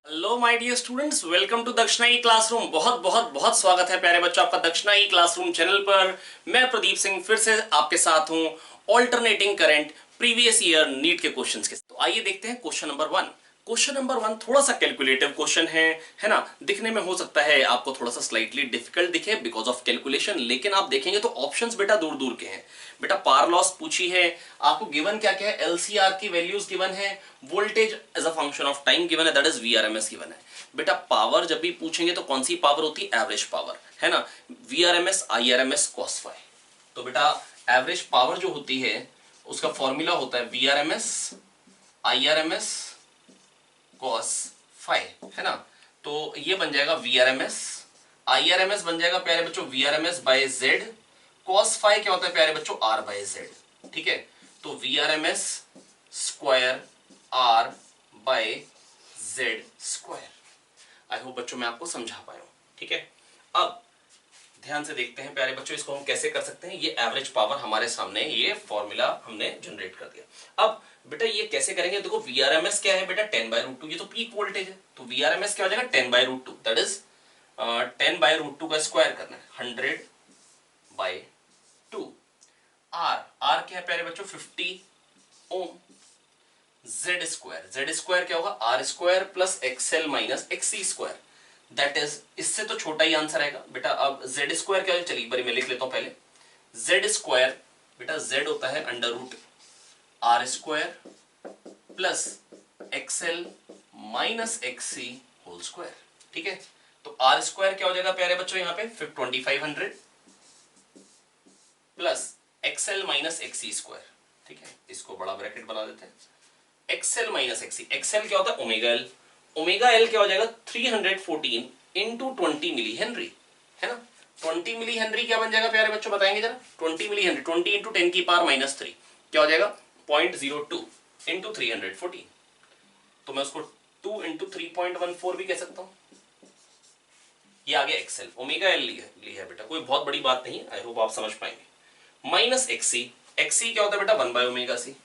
Hello my dear students, welcome to Dakshina e classroom. बहुत बहुत बहुत स्वागत है प्यारे बच्चों आपका दक्षिणा ई क्लासरूम चैनल पर। मैं प्रदीप सिंह फिर से आपके साथ हूं alternating current previous year NEET के क्वेश्चंस के। तो आइए देखते हैं question number one. Question number one थोड़ा सा कैलकुलेटिव क्वेश्चन है ना। दिखने में हो सकता है आपको थोड़ा सा स्लाइटली डिफिकल्ट दिखे बिकॉज ऑफ कैलकुलेशन, लेकिन आप देखेंगे तो ऑप्शंस बेटा दूर दूर के हैं। बेटा पावर लॉस पूछी है, आपको गिवन क्या क्या है, एलसीआर की वैल्यूज गिवन है, voltage as a function of time given है, दैट इज वीआरएमएस गिवन है। बेटा पावर जब भी पूछेंगे तो कौन सी पावर होती है, एवरेज पावर है ना, वीआरएमएस आईआरएमएस कॉस फाई। तो बेटा एवरेज पावर जो होती है उसका फॉर्मूला होता है वीआरएमएस आईआरएमएस कॉस फाई, है ना। तो ये बन जाएगा वीआरएमएस, आईआरएमएस बन जाएगा प्यारे बच्चों VRMS by Z, cos phi क्या होता है प्यारे बच्चों, आर बाय जेड। ठीक है, तो VRMS square R by Z square. I hope बच्चों मैं आपको समझा पाया हूं। ठीक है, अब ध्यान से देखते हैं प्यारे बच्चों इसको हम कैसे कर सकते हैं। ये एवरेज पावर हमारे सामने, ये फॉर्मूला हमने जनरेट कर दिया। अब बेटा ये कैसे करेंगे, देखो वीआरएमएस क्या है बेटा 10/√2, ये तो पीक वोल्टेज है, तो वीआरएमएस क्या हो जाएगा 10/√2, दैट इज 10/√2 का स्क्वायर करना है 100/2। आर क्या है प्यारे बच्चों 50 ओम। जेड स्क्वायर क्या होगा R square plus XL minus XC square, that is, इससे तो छोटा ही आंसर आएगा बेटा। अब जेड स्क्वायर क्या है, चलिए एक बार मैं लिख लेता हूं पहले। जेड स्क्वायर बेटा जेड होता है √r square plus XL minus XC whole square. ठीक है, तो आर स्क्वायर क्या हो जाएगा प्यारे बच्चों यहाँ पे 2500 plus XL minus XC square. ठीक है, इसको बड़ा ब्रैकेट बना देते हैं, एक्सएल माइनस एक्सी। एक्सएल क्या होता है ओमेगा एल, ओमेगा एल क्या हो जाएगा 314 इंटू 20 मिली हेनरी, है ना। 20 मिली हेनरी क्या बन जाएगा प्यारे बच्चों बताएंगे जरा। 20 मिली हेनरी 20 इंटू 10 की पावर -3 क्या हो जाएगा 0.02 इंटू 314। तो मैं उसको 2 इंटू 3.14 भी कह सकता हूं। ये आ गया एक्सएल, ओमेगा एल ली है बेटा, कोई बहुत बड़ी बात नहीं है, आई होप आप समझ पाएंगे। माइनस एक्सी, एक्सी क्या होता है बेटा 1/ओमेगा सी।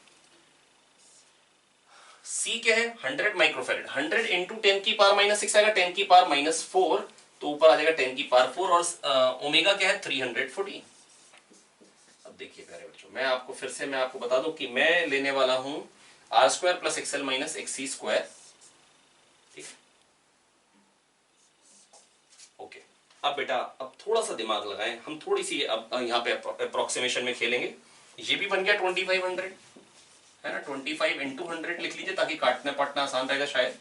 सी क्या है 100 माइक्रोफेरेड, 100 इंटू 10 की पावर -6 आएगा 10 की पावर -4, तो ऊपर आ जाएगा 10 की पावर 4 और ओमेगा क्या है 314। अब देखिए प्यारे बच्चों मैं आपको फिर से मैं आपको बता दूं कि मैं लेने वाला हूं R square plus XL minus XC square. ठीक, ओके। अब बेटा अब थोड़ा सा दिमाग लगाएं, हम थोड़ी सी अब यहाँ पे अप्रोक्सीमेशन में खेलेंगे। ये भी बन गया 2500, है ना। 25 इंटू 100 लिख लीजिए ताकि काटने पाटना आसान रहेगा शायद।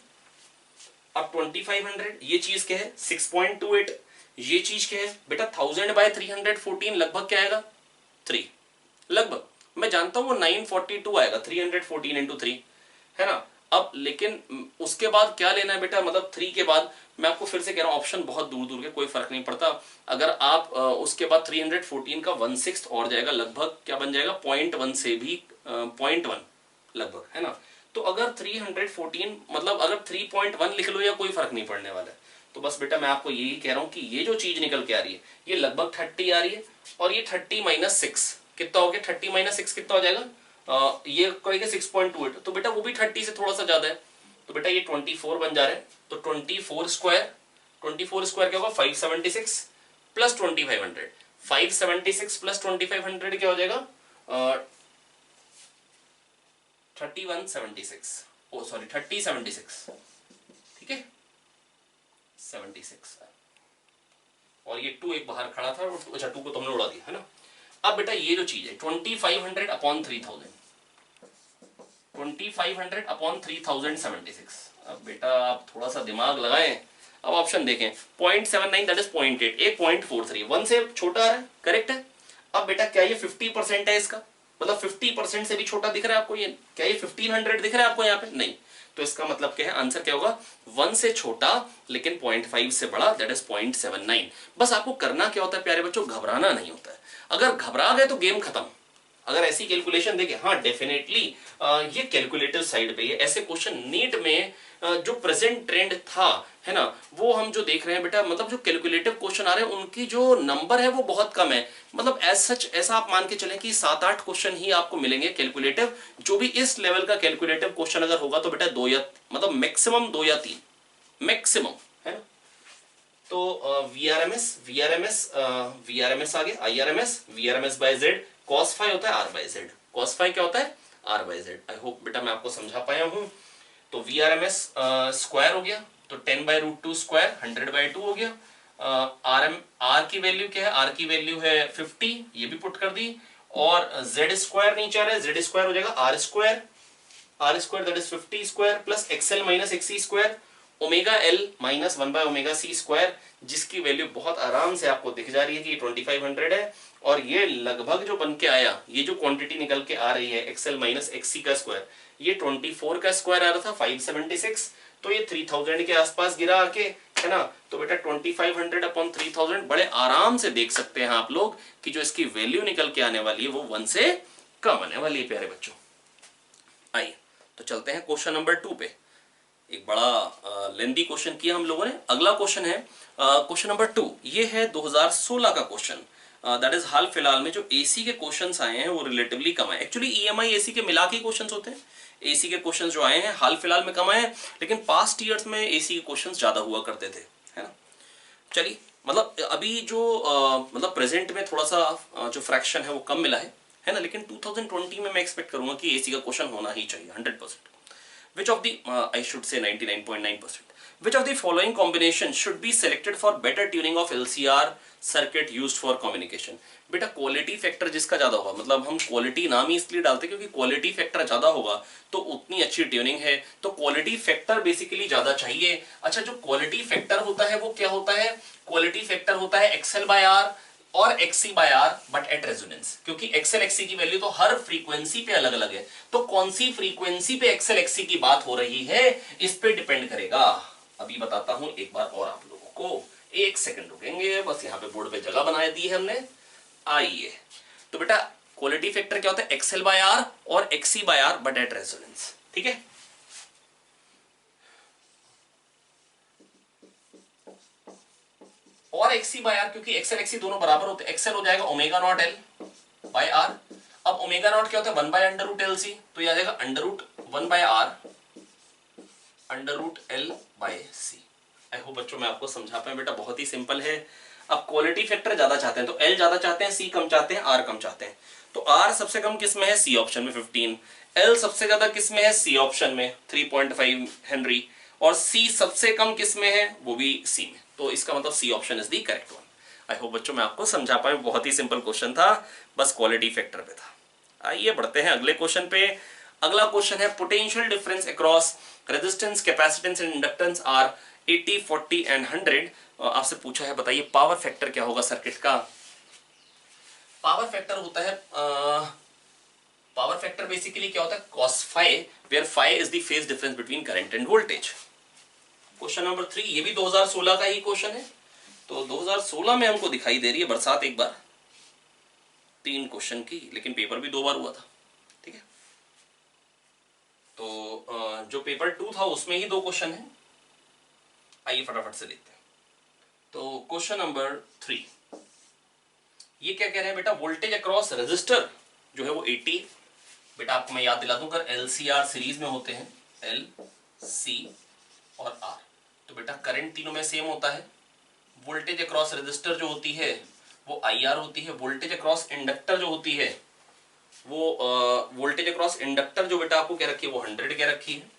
अब 2500 ये चीज क्या है 6.28, ये चीज क्या है बेटा 1000/314 लगभग क्या आएगा 3, लगभग मैं जानता हूं वो 942 आएगा 314 इंटू 3, है ना। अब लेकिन उसके बाद क्या लेना है बेटा, मतलब 3 के बाद मैं आपको फिर से कह रहा हूं ऑप्शन बहुत दूर दूर के, कोई फर्क नहीं पड़ता। अगर आप उसके बाद 314 का 1/6 और जाएगा, लगभग क्या बन जाएगा 0.1 से भी 0.1 लगभग, है ना। तो अगर 314 मतलब अगर 3.1 लिख लो या कोई फर्क नहीं पड़ने वाला है। तो बस बेटा मैं आपको यही कह रहा हूं कि ये जो चीज निकल के आ रही है ये लगभग 30 आ रही है, और ये 30 माइनस 6 कितना हो गया, 30 माइनस 6 कितना हो जाएगा, ये कहेगा 6.28, तो बेटा वो भी 30 से थोड़ा सा ज्यादा है, तो बेटा ये 24 बन जा रहा है। तो 24 स्क्वायर क्या होगा 576 प्लस 2500, 576 प्लस 2500 क्या हो जाएगा 3176, ओ सॉरी 3076, ठीक है 76, और ये 2 एक बाहर खड़ा था, अच्छा 2 को तुमने उड़ा दिया, है ना। अब बेटा ये जो चीज है 2500 अपॉन 3000, 2500 अपॉन 3076। अब बेटा आप थोड़ा सा दिमाग लगाएं, अब ऑप्शन देखें 0.79 दैट इज 0.8, एक 0.43 1 से छोटा आ रहा है, करेक्ट है। अब बेटा क्या ये 50% है इसका, मतलब 50% से भी छोटा दिख रहा है आपको, ये क्या ये 1500 दिख रहा है आपको यहाँ पे, नहीं। तो इसका मतलब क्या है, आंसर क्या होगा 1 से छोटा लेकिन 0.5 से बड़ा, दैट इज 0.79। बस आपको करना क्या होता है प्यारे बच्चों, घबराना नहीं होता है। अगर घबरा गए तो गेम खत्म। अगर ऐसी कैलकुलेशन देखे, हाँ डेफिनेटली ये कैलकुलेटिव साइड पे है, ऐसे क्वेश्चन नीट में जो प्रेजेंट ट्रेंड था, है ना, वो हम जो देख रहे हैं बेटा, मतलब जो कैलकुलेटिव क्वेश्चन आ रहे हैं उनकी जो नंबर है वो बहुत कम है। मतलब एज सच ऐसा आप मान के चलें कि 7-8 क्वेश्चन ही आपको मिलेंगे कैलकुलेटिव, जो भी इस लेवल का कैलकुलेटिव क्वेश्चन अगर होगा तो बेटा 2 या मतलब मैक्सिमम 2 या 3, मैक्सिमम, है ना। तो वीआरएमएस आ गया, IRMS, VRMS by Z, cos phi होता है R by Z, cos phi क्या होता है R by Z. I hope बेटा मैं आपको समझा पाया हूं। तो वीआरएमएस स्क्वायर हो गया, तो 10/√2 स्क्वायर 100/2 हो गया। आर की वैल्यू क्या है, आर की वैल्यू है 50, ये भी पुट कर दी। और जेड स्क्वायर नहीं चाह रहे, जेड स्क्वायर हो जाएगा R square, that is 50 square plus XL minus XC square, omega L minus 1/ओमेगा सी स्क्वायर, जिसकी वैल्यू बहुत आराम से आपको दिख जा रही है कि 2500 है। और ये लगभग जो बन के आया, ये जो क्वांटिटी निकल के आ रही है एक्सएल माइनस एक्सी का स्क्वायर, ये 24 का स्क्वायर आ रहा था 576, तो ये 3000 के आसपास गिरा आके, है ना। तो बेटा 2500 अपॉन 3000 बड़े आराम से देख सकते हैं आप लोग कि जो इसकी वैल्यू निकल के आने वाली है वो 1 से कम आने वाली है प्यारे बच्चों। आइए तो चलते हैं क्वेश्चन नंबर 2 पे। एक बड़ा लेंदी क्वेश्चन किया हम लोगों ने। अगला क्वेश्चन है क्वेश्चन नंबर 2, ये है 2016 का क्वेश्चन। दैट इज हाल फिलहाल में जो एसी के क्वेश्चंस आए हैं वो रिलेटिवली कम है। एक्चुअली ईएमआई एसी के मिला के क्वेश्चंस होते हैं, एसी के क्वेश्चंस जो आए हैं हाल फिलहाल में कम आए हैं, लेकिन पास्ट ईयर्स में एसी के क्वेश्चंस ज्यादा हुआ करते थे, है ना। चलिए मतलब अभी जो मतलब प्रेजेंट में थोड़ा सा जो फ्रैक्शन है वो कम मिला है ना, लेकिन 2020 में मैं एक्सपेक्ट करूंगा कि एसी का क्वेश्चन होना ही चाहिए 100%। Which of the I should say 99.9%. Which of the following combination should be selected for better tuning of LCR circuit used for communication? बेटा क्वालिटी फैक्टर जिसका ज्यादा होगा, मतलब हम क्वालिटी नाम ही इसलिए डालते हैं क्योंकि क्वालिटी फैक्टर ज्यादा होगा तो उतनी अच्छी ट्यूनिंग है, तो क्वालिटी फैक्टर बेसिकली ज्यादा चाहिए। अच्छा जो क्वालिटी फैक्टर होता है वो क्या होता है, क्वालिटी फैक्टर होता है एक्सएल बाय आर और XC by R but at resonance, क्योंकि एक्सएल एक्सी की वैल्यू तो हर फ्रीक्वेंसी पे अलग अलग है, तो कौन सी फ्रीक्वेंसी पे एक्सएल एक्सी की बात हो रही है इस पे डिपेंड करेगा। अभी बताता हूं एक बार और आप लोगों को, एक सेकंड रुकेंगे, बस यहां पे बोर्ड पे जगह बना दी है हमने। आइए तो बेटा क्वालिटी फैक्टर क्या होता है, एक्सएल बाय आर और XC by R but at resonance, ठीक है। और एक्सी बाय आर, क्योंकि एक्सएल एक्सी दोनों बराबर होते हैं, एक्सएल हो जाएगा omega naught L by R. अब ओमेगा नॉट क्या होता है 1/√LC, तो ये आ जाएगा √1/R √L/C। आई होप बच्चों मैं आपको समझा पाया बेटा, बहुत ही सिंपल है। अब क्वालिटी फैक्टर ज्यादा चाहते हैं तो L ज्यादा चाहते हैं, C कम चाहते हैं, R कम चाहते हैं। तो R सबसे कम किस में है, C ऑप्शन में 15, L सबसे ज्यादा किस में है, C ऑप्शन में 3.5 हेनरी, और C सबसे कम किस में है, वो भी C में। तो इसका मतलब C option is the correct one. I hope बच्चों मैं आपको समझा पाया, बहुत ही सिंपल क्वेश्चन था, बस क्वालिटी फैक्टर पे था। आइए बढ़ते हैं अगले क्वेश्चन पे। अगला क्वेश्चन है potential difference across resistance, capacitance and inductance are 80, 40 and 100। आपसे पूछा है बताइए पावर फैक्टर क्या होगा सर्किट का। पावर फैक्टर होता है पावर फैक्टर बेसिकली क्या होता है, cos phi, where phi is the phase difference between current and voltage. Question number 3, ये भी 2016 का ही क्वेश्चन है। तो 2016 में हमको दिखाई दे रही है बरसात एक बार 3 क्वेश्चन की, लेकिन पेपर भी 2 बार हुआ था, ठीक है। तो जो पेपर 2 था उसमें ही 2 क्वेश्चन है। आइए फटाफट से देखते हैं। तो क्वेश्चन नंबर 3 ये क्या कह रहे हैं बेटा, वोल्टेज अक्रॉस रेजिस्टर जो है वो 80, बेटा आपको मैं याद दिला दूं अगर LCR सीरीज में होते हैं L, C और R, तो बेटा करंट तीनों में सेम होता है। वोल्टेज अक्रॉस रेजिस्टर जो होती है वो IR होती है, वोल्टेज अक्रॉस इंडक्टर जो होती है वो वोल्टेज अक्रॉस इंडक्टर जो बेटा आपको क्या रखी है वो 100 क्या रखी है।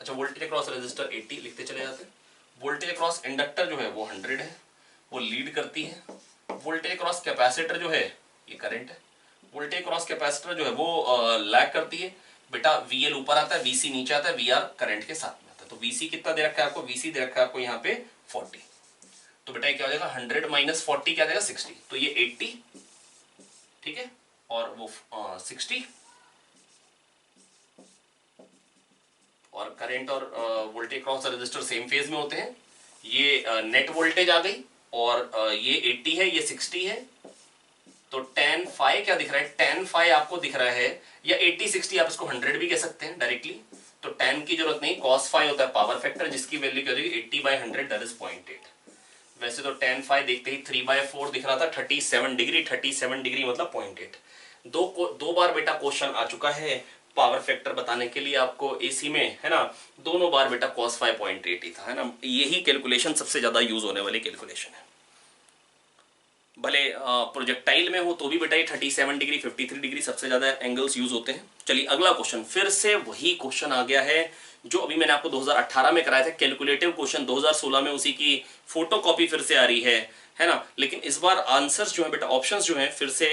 अच्छा वोल्टेज अक्रॉस रेजिस्टर 80 लिखते चले जाते हैं, वोल्टेज अक्रॉस इंडक्टर जो है वो 100 है, वो लीड करती है। वोल्टेज अक्रॉस कैपेसिटर जो है ये करंट है, वोल्टेज अक्रॉस कैपेसिटर जो है वो लैग करती है। बेटा VL ऊपर आता है, VC नीचे आता है, VR करंट के साथ में आता है। तो VC कितना दे रखा है आपको, VC दे रखा है आपको यहाँ पे 40, तो बेटा क्या हो जाएगा 100 माइनस 40 क्या जाएगा 60, तो ये 80, ठीक है, और वो 60, और करंट और voltage cross resistor same phase में होते हैं। ये नेट वोल्टेज आ गई, और ये 80 है, ये 60 है, तो tan फाई क्या दिख रहा है, tan फाई आपको दिख रहा है, या 80 60 आप इसको 100 भी कह सकते हैं डायरेक्टली। तो tan की जरूरत नहीं, cos फाई होता है पावर फैक्टर जिसकी वैल्यू क्या हो जाएगी 80/100 दैट इज 0.8। वैसे तो tan फाई देखते ही 3/4 दिख रहा था, 37 डिग्री, 37 डिग्री मतलब 0.8। दो बार बेटा क्वेश्चन आ चुका है पावर फैक्टर बताने के लिए आपको एसी में, है ना, दोनों बार बेटा cos 5.8 ही था, है ना। यही कैलकुलेशन सबसे ज्यादा यूज होने वाली कैलकुलेशन है। भले प्रोजेक्टाइल में हो तो भी बेटा ये 37 डिग्री 53 डिग्री सबसे ज्यादा एंगल्स यूज होते हैं। चलिए अगला क्वेश्चन, फिर से वही क्वेश्चन आ गया है जो अभी मैंने आपको 2018 में कराया था, कैलकुलेटिव क्वेश्चन। 2016 में उसी की फोटोकॉपी फिर से आ रही है ना। लेकिन इस बार आंसर्स जो है बेटा, ऑप्शंस जो हैं फिर से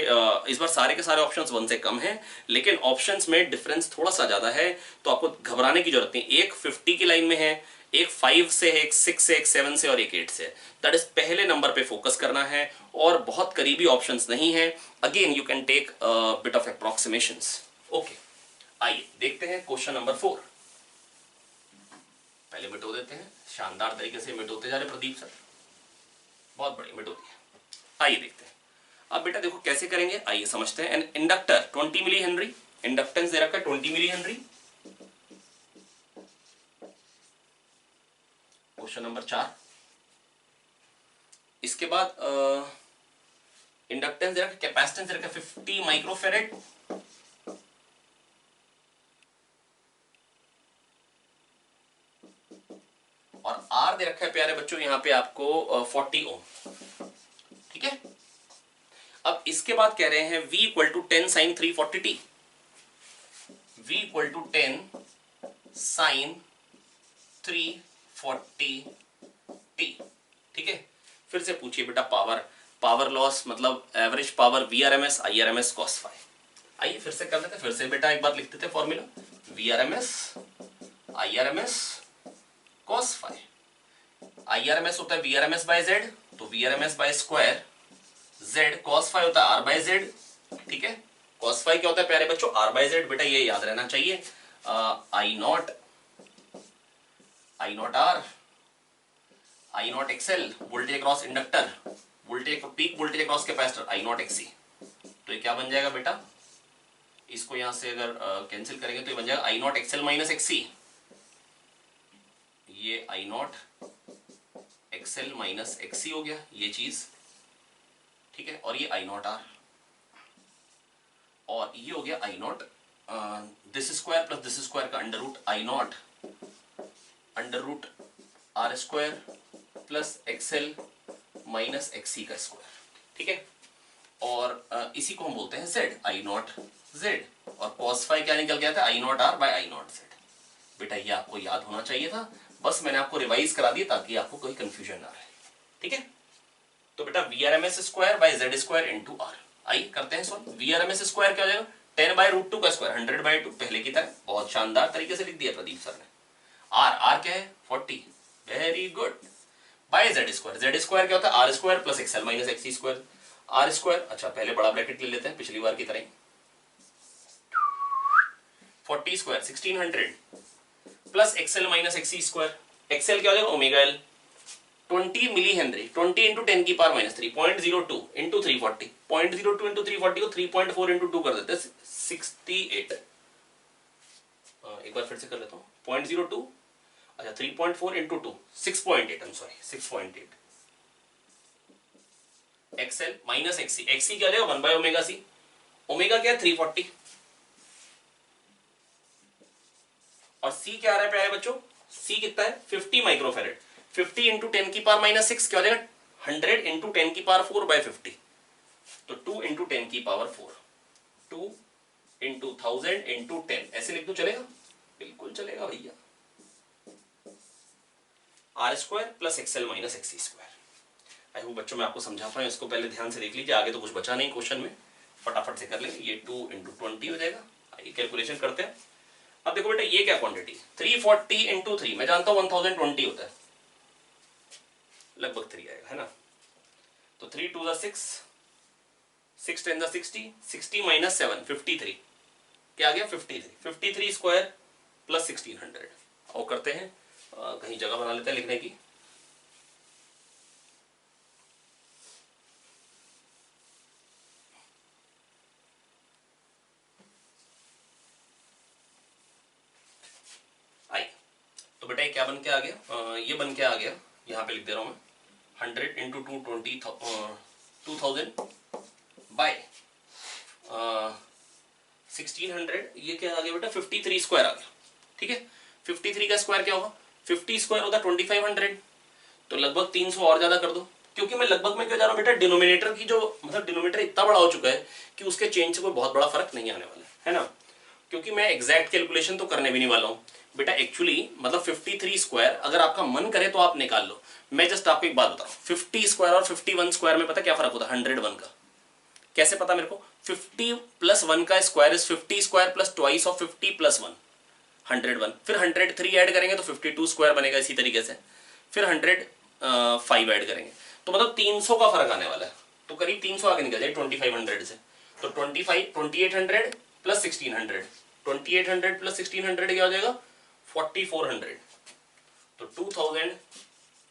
इस बार सारे के सारे ऑप्शंस 1 से कम हैं, लेकिन ऑप्शंस में डिफरेंस थोड़ा सा ज्यादा है, तो आपको घबराने की जरूरत नहीं। एक 50 की लाइन में है, एक 5 से है, एक 6 से, एक 7 से और एक 8 से। दैट इज पहले नंबर पे फोकस करना है और बहुत करीबी ऑप्शंस नहीं है। Again you can take bit of approximations. Okay, आइए देखते हैं क्वेश्चन नंबर 4। पहले मिटो देते हैं, शानदार तरीके से मिटोते जा रहे प्रदीप सर, बहुत बढ़िया मिटो दिया। आइए देखते हैं अब बेटा, देखो कैसे करेंगे, आइए समझते हैं। An inductor 20 milli henry, inductance दे रखा है 20 मिली हेनरी। क्वेश्चन नंबर 4, इसके बाद इंडक्टेंस दे रखा है, कैपेसिटेंस दे रखा है 50 माइक्रोफेरेड, और आर दे रखा है प्यारे बच्चों यहाँ पे आपको 40 ओम। ठीक है, अब इसके बाद कह रहे हैं v equal to 10 sine 340t, v equal to 10 sine 340t। ठीक है, फिर से पूछिए बेटा पावर लॉस मतलब average power VRMS IRMS cos phi। आइए फिर से कर लेते हैं, फिर से बेटा एक बार लिख देते हैं formula, VRMS IRMS cos phi। IRMS होता है VRMS बाय Z, तो VRMS bye square Z, cos phi होता है R बाय Z। ठीक है, cos phi क्या होता है प्यारे बच्चों, R बाय Z। बेटा ये याद रहना चाहिए। I not XL voltage across inductor, voltage peak voltage across capacitor I not XC। तो ये क्या बन जाएगा बेटा, इसको यहां से अगर कैंसिल करेंगे तो ये बन जाएगा I not XL minus XC। ये I not XL minus XC हो गया ये चीज। ठीक है, और ये I नॉट R, और ये हो गया I not this square plus this square का under root I not under root R square plus XL minus XC का स्क्वायर। ठीक है, और इसी को हम बोलते हैं Z, I नॉट Z। और cos phi क्या निकल गया था, I naught R by I naught Z। बेटा ये आपको याद होना चाहिए था, बस मैंने आपको रिवाइज करा दिया ताकि आपको कोई कंफ्यूजन ना रहे। ठीक है, तो बेटा VRMS square by Z square into R। आइए करते हैं सॉल्व। VRMS स्क्वायर क्या हो जाएगा, 10 बाय रूट 2 का स्क्वायर 100 बाय 2, पहले की तरह बहुत शानदार तरीके से लिख दिया प्रदीप सर ने। R क्या है 40, very good, by Z square. Z square क्या होता है, R square plus XL minus XC square. R square, अच्छा पहले बड़ा ब्रैकेट ले लेते हैं पिछली बार की तरह ही, 40 square 1600 plus XL minus XC square. XL क्या हो जाएगा omega L, 20 milli henry, 20 into 10 की पावर माइनस 3, 0.02 इंटू 340, 0.02 इंटू 340 को 3.4 इंटू 2 कर देते हैं 68। एक बार फिर से कर लेता हूँ, 0.02, अच्छा 3.4 into 2 6.8, I am sorry 6.8। XL minus XC, XC क्या जाएगा 1 बाय ओमेगा C, ओमेगा क्या है 340, और C क्या आ रहा है प्यारे बच्चों, C कितना है 50 माइक्रोफेरेड। 50 इंटू 10 की पावर माइनस 6 क्या हो जाएगा 100 इंटू 10 की पावर 4 बाय 50, तो 2 इंटू 10 की पावर 4, 2 इंटू 1000 इंटू 10, ऐसे लिख दो चलेगा, बिल्कुल चलेगा भैया। R square plus XL minus XC square. I hope बच्चों मैं आपको समझा पाऊँ, इसको पहले ध्यान से देख लीजिए, आगे तो कुछ बचा नहीं क्वेश्चन में, फटाफट से कर लेंगे। ये 2 इंटू 20 हो जाएगा। आइए कैलकुलेशन करते हैं। अब देखो बेटा ये क्या क्वांटिटी, 340 इंटू 3, मैं जानता हूँ 1020 होता है, लगभग 3 आएगा, है ना। तो 3 2 6, 6 10 60, 60 माइनस 7 53, क्या आ गया 53, 53 स्क्वायर प्लस 1600। और करते हैं कहीं जगह बना लेते हैं लिखने की। तो बेटा ये क्या बन के आ गया, ये बन के आ गया, यहाँ पे लिख दे रहा हूँ मैं 100 इंटू 220 2000 बाय 1600, ये क्या आ गया बेटा 53 स्क्वायर आ गया, ठीक है। 53 का स्क्वायर क्या होगा, 50 स्क्वायर होता 2500, तो लगभग 300 और ज्यादा कर दो, क्योंकि मैं लगभग में क्यों जा रहा हूँ बेटा, डिनोमिनेटर की जो मतलब डिनोमिनेटर इतना बड़ा हो चुका है कि उसके चेंज से कोई बहुत बड़ा फर्क नहीं आने वाला है ना, क्योंकि मैं एग्जैक्ट कैलकुलेशन तो करने भी नहीं वाला हूँ बेटा। एक्चुअली मतलब 53 स्क्वायर अगर आपका मन करे तो आप निकाल लो। मैं जस्ट आपको एक बात बताऊँ, 50 स्क्वायर और 51 स्क्वायर में पता क्या फर्क होता है, 101 का। कैसे पता मेरे को, 50 प्लस 1 का square is 50 square plus twice of 50 plus 1, 101। फिर 103 ऐड करेंगे तो 52 स्क्वायर बनेगा इसी तरीके से, फिर 105 ऐड करेंगे तो मतलब 300 का फर्क आने वाला है, तो करीब 300 आगे निकल जाए 2500 से। तो 2800 प्लस 1600, 2800 प्लस 1600 क्या हो जाएगा 4400, तो 2000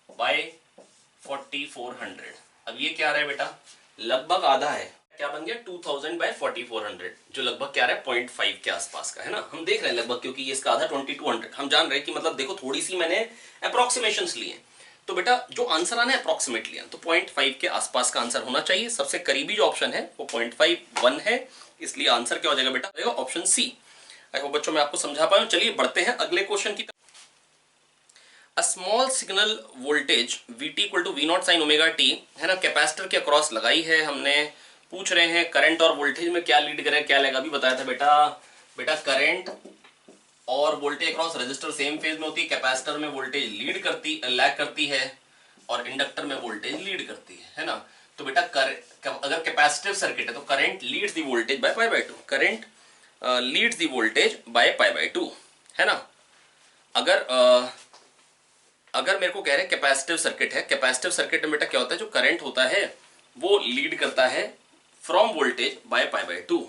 बाय 4400। अब ये क्या आ रहा है बेटा, लगभग आधा है, क्या बन गया 2000 बाय 4400, जो लगभग क्या आ रहा है 0.5 के आसपास का है ना। हम देख रहे हैं लगभग, क्योंकि ये इसका आधा 2200, हम जान रहे हैं कि मतलब देखो थोड़ी सी मैंने अप्रोक्सीमेशंस लिए, तो बेटा जो आंसर आना है अप्रोक्सीमेट लिया, तो 0.5 के आसपास का आंसर होना चाहिए। सबसे करीबी जो ऑप्शन है वो 0.51 है, इसलिए आंसर क्या हो जाएगा बेटा, ऑप्शन सी। आई होप बच्चों मैं आपको समझा पाया हूं। चलिए बढ़ते हैं अगले क्वेश्चन की तरफ। A small signal voltage Vt equal to V0 sine omega T है ना, कैपेसिटर के अक्रॉस लगाई है हमने। पूछ रहे हैं करंट और वोल्टेज में क्या लीड करे, क्या लेगा, अभी बताया था बेटा करंट और voltage across resistor same phase में होती है, कैपेसिटर में वोल्टेज लैग करती है और इंडक्टर में वोल्टेज लीड करती है ना। तो बेटा अगर कैपेसिटिव सर्किट है तो current leads the voltage by pi by 2, current leads the voltage by pi by 2 है ना। अगर मेरे को कह रहे हैं कैपेसिटिव सर्किट है, कैपेसिटिव सर्किट में बेटा क्या होता है, जो करंट होता है वो लीड करता है from voltage by pi by 2।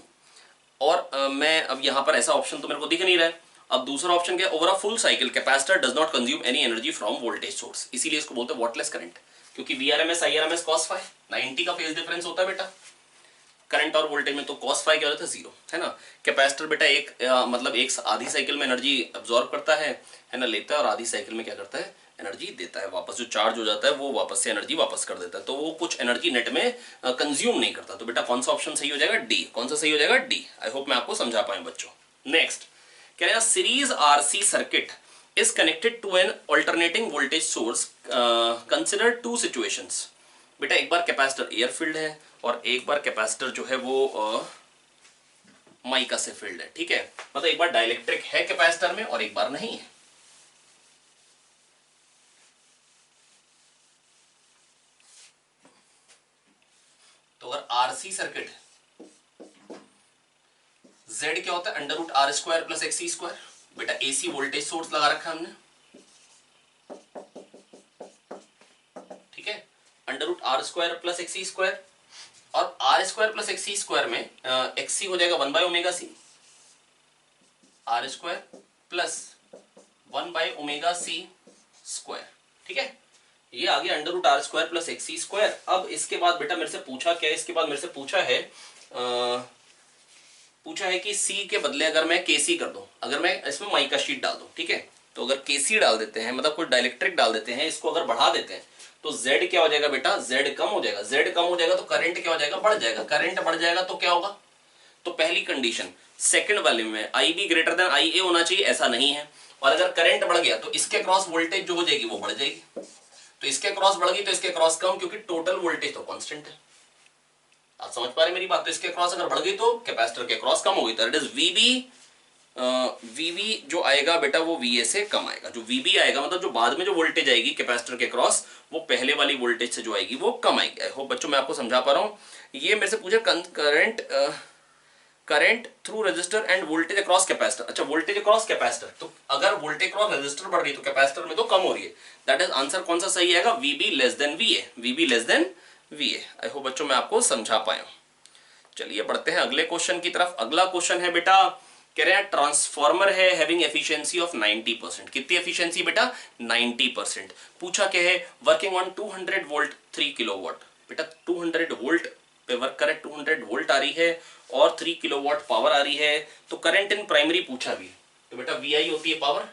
और मैं अब यहां पर ऐसा ऑप्शन तो मेरे को दिख नहीं रहा है। अब दूसरा ऑप्शन क्या है, over a full cycle capacitor does not consume any energy from voltage source, इसीलिए इसको बोलते हैं वॉटलेस करंट, क्योंकि वीआरएमएस आईआरएमएस कॉस फाई 90 का फेज डिफरेंस होता है बेटा करंट और वोल्टेज में, तो कॉस फाई क्या होता है 0 है ना। कैपेसिटर बेटा मतलब एक आधी साइकिल में एनर्जी अब्सॉर्ब करता है ना, लेता है, और आधी साइकिल में क्या करता है एनर्जी देता है वापस, जो चार्ज हो जाता है वो वापस से एनर्जी वापस कर देता है, तो वो कुछ एनर्जी नेट में कंज्यूम नहीं करता। तो बेटा कौन सा ऑप्शन सही हो जाएगा, डी। कौन सा सही हो जाएगा, डी। आई होप मैं आपको समझा पाए बच्चों। नेक्स्ट कह रहे हैं series RC circuit is connected to an alternating voltage source, consider two situations. बेटा एक बार कैपेसिटर एयर फील्ड है और एक बार कैपेसिटर जो है वो माइका से फील्ड है, ठीक है। मतलब एक बार डाइलेक्ट्रिक है कैपेसिटर में और एक बार नहीं है। तो अगर आरसी सर्किट है, जेड क्या होता है under root R square plus XC square. बेटा एसी वोल्टेज सोर्स लगा रखा है हमने, ठीक है, under root R square plus XC square, और R square plus XC square में एक्सी हो जाएगा 1 by omega C, R square plus 1 by omega C square, ठीक है। ये आ गया under root R square plus XC square. अब इसके बाद बेटा मेरे से पूछा क्या है, इसके बाद मेरे से पूछा है कि सी के बदले अगर मैं केसी कर दूं, अगर मैं इसमें माइका शीट डाल दूं, ठीक है, तो अगर केसी डाल देते हैं मतलब कोई डाइलेक्ट्रिक डाल देते हैं, इसको अगर बढ़ा देते हैं तो जेड क्या हो जाएगा बेटा, जेड कम हो जाएगा, जेड कम हो जाएगा तो करंट क्या हो जाएगा, बढ़ जाएगा, करंट बढ़ जाएगा तो क्या होगा, तो पहली कंडीशन सेकंड वाले में आई बी ग्रेटर देन आई ए होना चाहिए, ऐसा नहीं है। और अगर करंट बढ़ गया तो इसके क्रॉस वोल्टेज जो हो जाएगी वो बढ़ जाएगी, तो इसके क्रॉस बढ़ गई तो इसके क्रॉस कम, क्योंकि टोटल वोल्टेज तो कांस्टेंट है। आप समझ पा रहे मेरी बात, तो इसके क्रॉस अगर बढ़ गई तो कैपेसिटर के क्रॉस कम होगी, तो इट इज वीबी जो आएगा बेटा वो वीए से कम आएगा। जो वीबी आएगा मतलब जो बाद में जो वोल्टेज आएगी कैपेसिटर के क्रॉस वो पहले वाली वोल्टेज से जो आएगी वो कम आएगी। आई होप बच्चों मैं आपको समझा पा रहा हूं। ये मेरे से पूछे current through resistor and voltage across capacitor. अच्छा वोल्टेज अक्रॉस कैपेसिटर, तो अगर वोल्टेज अक्रॉस रेजिस्टर बढ़ रही है तो कैपेसिटर में तो कम हो रही है। दैट इज आंसर कौन सा सही आएगा, VB less than VA, VB less than VA. I hope बच्चों मैं आपको समझा पाया हूं। चलिए बढ़ते हैं अगले क्वेश्चन की तरफ। अगला क्वेश्चन है बेटा, कह रहे हैं ट्रांसफॉर्मर है हैविंग एफिशिएंसी ऑफ 90%। कितनी एफिशिएंसी बेटा, 90%। पूछा क्या है, वर्किंग ऑन 200 वोल्ट 3 किलोवाट। बेटा 200 वोल्ट पे वर्क करे, 200 वोल्ट आ रही है और 3 किलोवाट पावर आ रही है। तो करंट इन प्राइमरी पूछा भी, तो बेटा वीआई होती है पावर,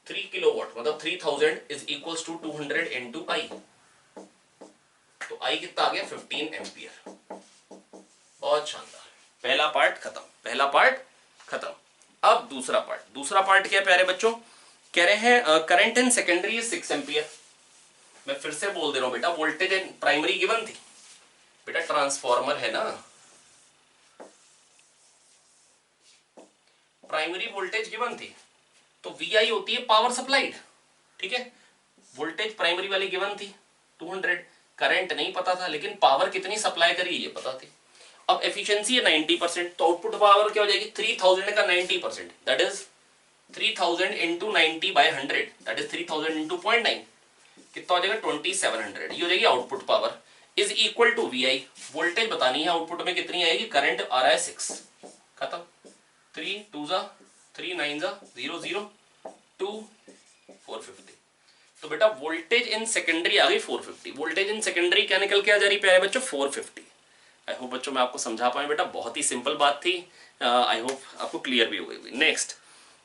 3 किलोवाट मतलब 3000 is equals to 200 into I, तो आई कितना आ गया 15 एम्पियर। बहुत शानदार। पहला पार्ट खत्म, पहला पार्ट खत्म। अब दूसरा पार्ट क्या है प्यारे बच्चों, कह रहे हैं current in secondary is 6 ampere. मैं फिर से बोल दे रहा हूं बेटा, वोल्टेज इन प्राइमरी गिवन थी बेटा, ट्रांसफॉर्मर है ना, प्राइमरी वोल्टेज गिवन थी तो VI होती है पावर सप्लाइड, ठीक है। वोल्टेज प्राइमरी वाली गिवन थी 200, करंट नहीं पता था लेकिन पावर कितनी सप्लाई करी ये पता थी। अब एफिशिएंसी है 90%, तो आउटपुट पावर क्या हो जाएगी 3000 का 90%, that is 3000 into 90 by 100, that is 3000 into 0.9, कितना हो जाएगा 2700, ये हो जाएगी output power is equal to VI। Voltage बतानी है आउटपुट में कितनी आएगी, करंट आ रहा है 6, खत्म। 3 2 जा 3 9 जा 0 0 2 450। तो बेटा वोल्टेज इन सेकेंडरी आ गई 450, वोल्टेज इन सेकेंडरी क्या निकल के आ जा रही प्यारे बच्चों 450। आई होप बच्चों मैं आपको समझा पाऊँ बेटा, बहुत ही सिंपल बात थी, आई होप आपको क्लियर भी हो गई। नेक्स्ट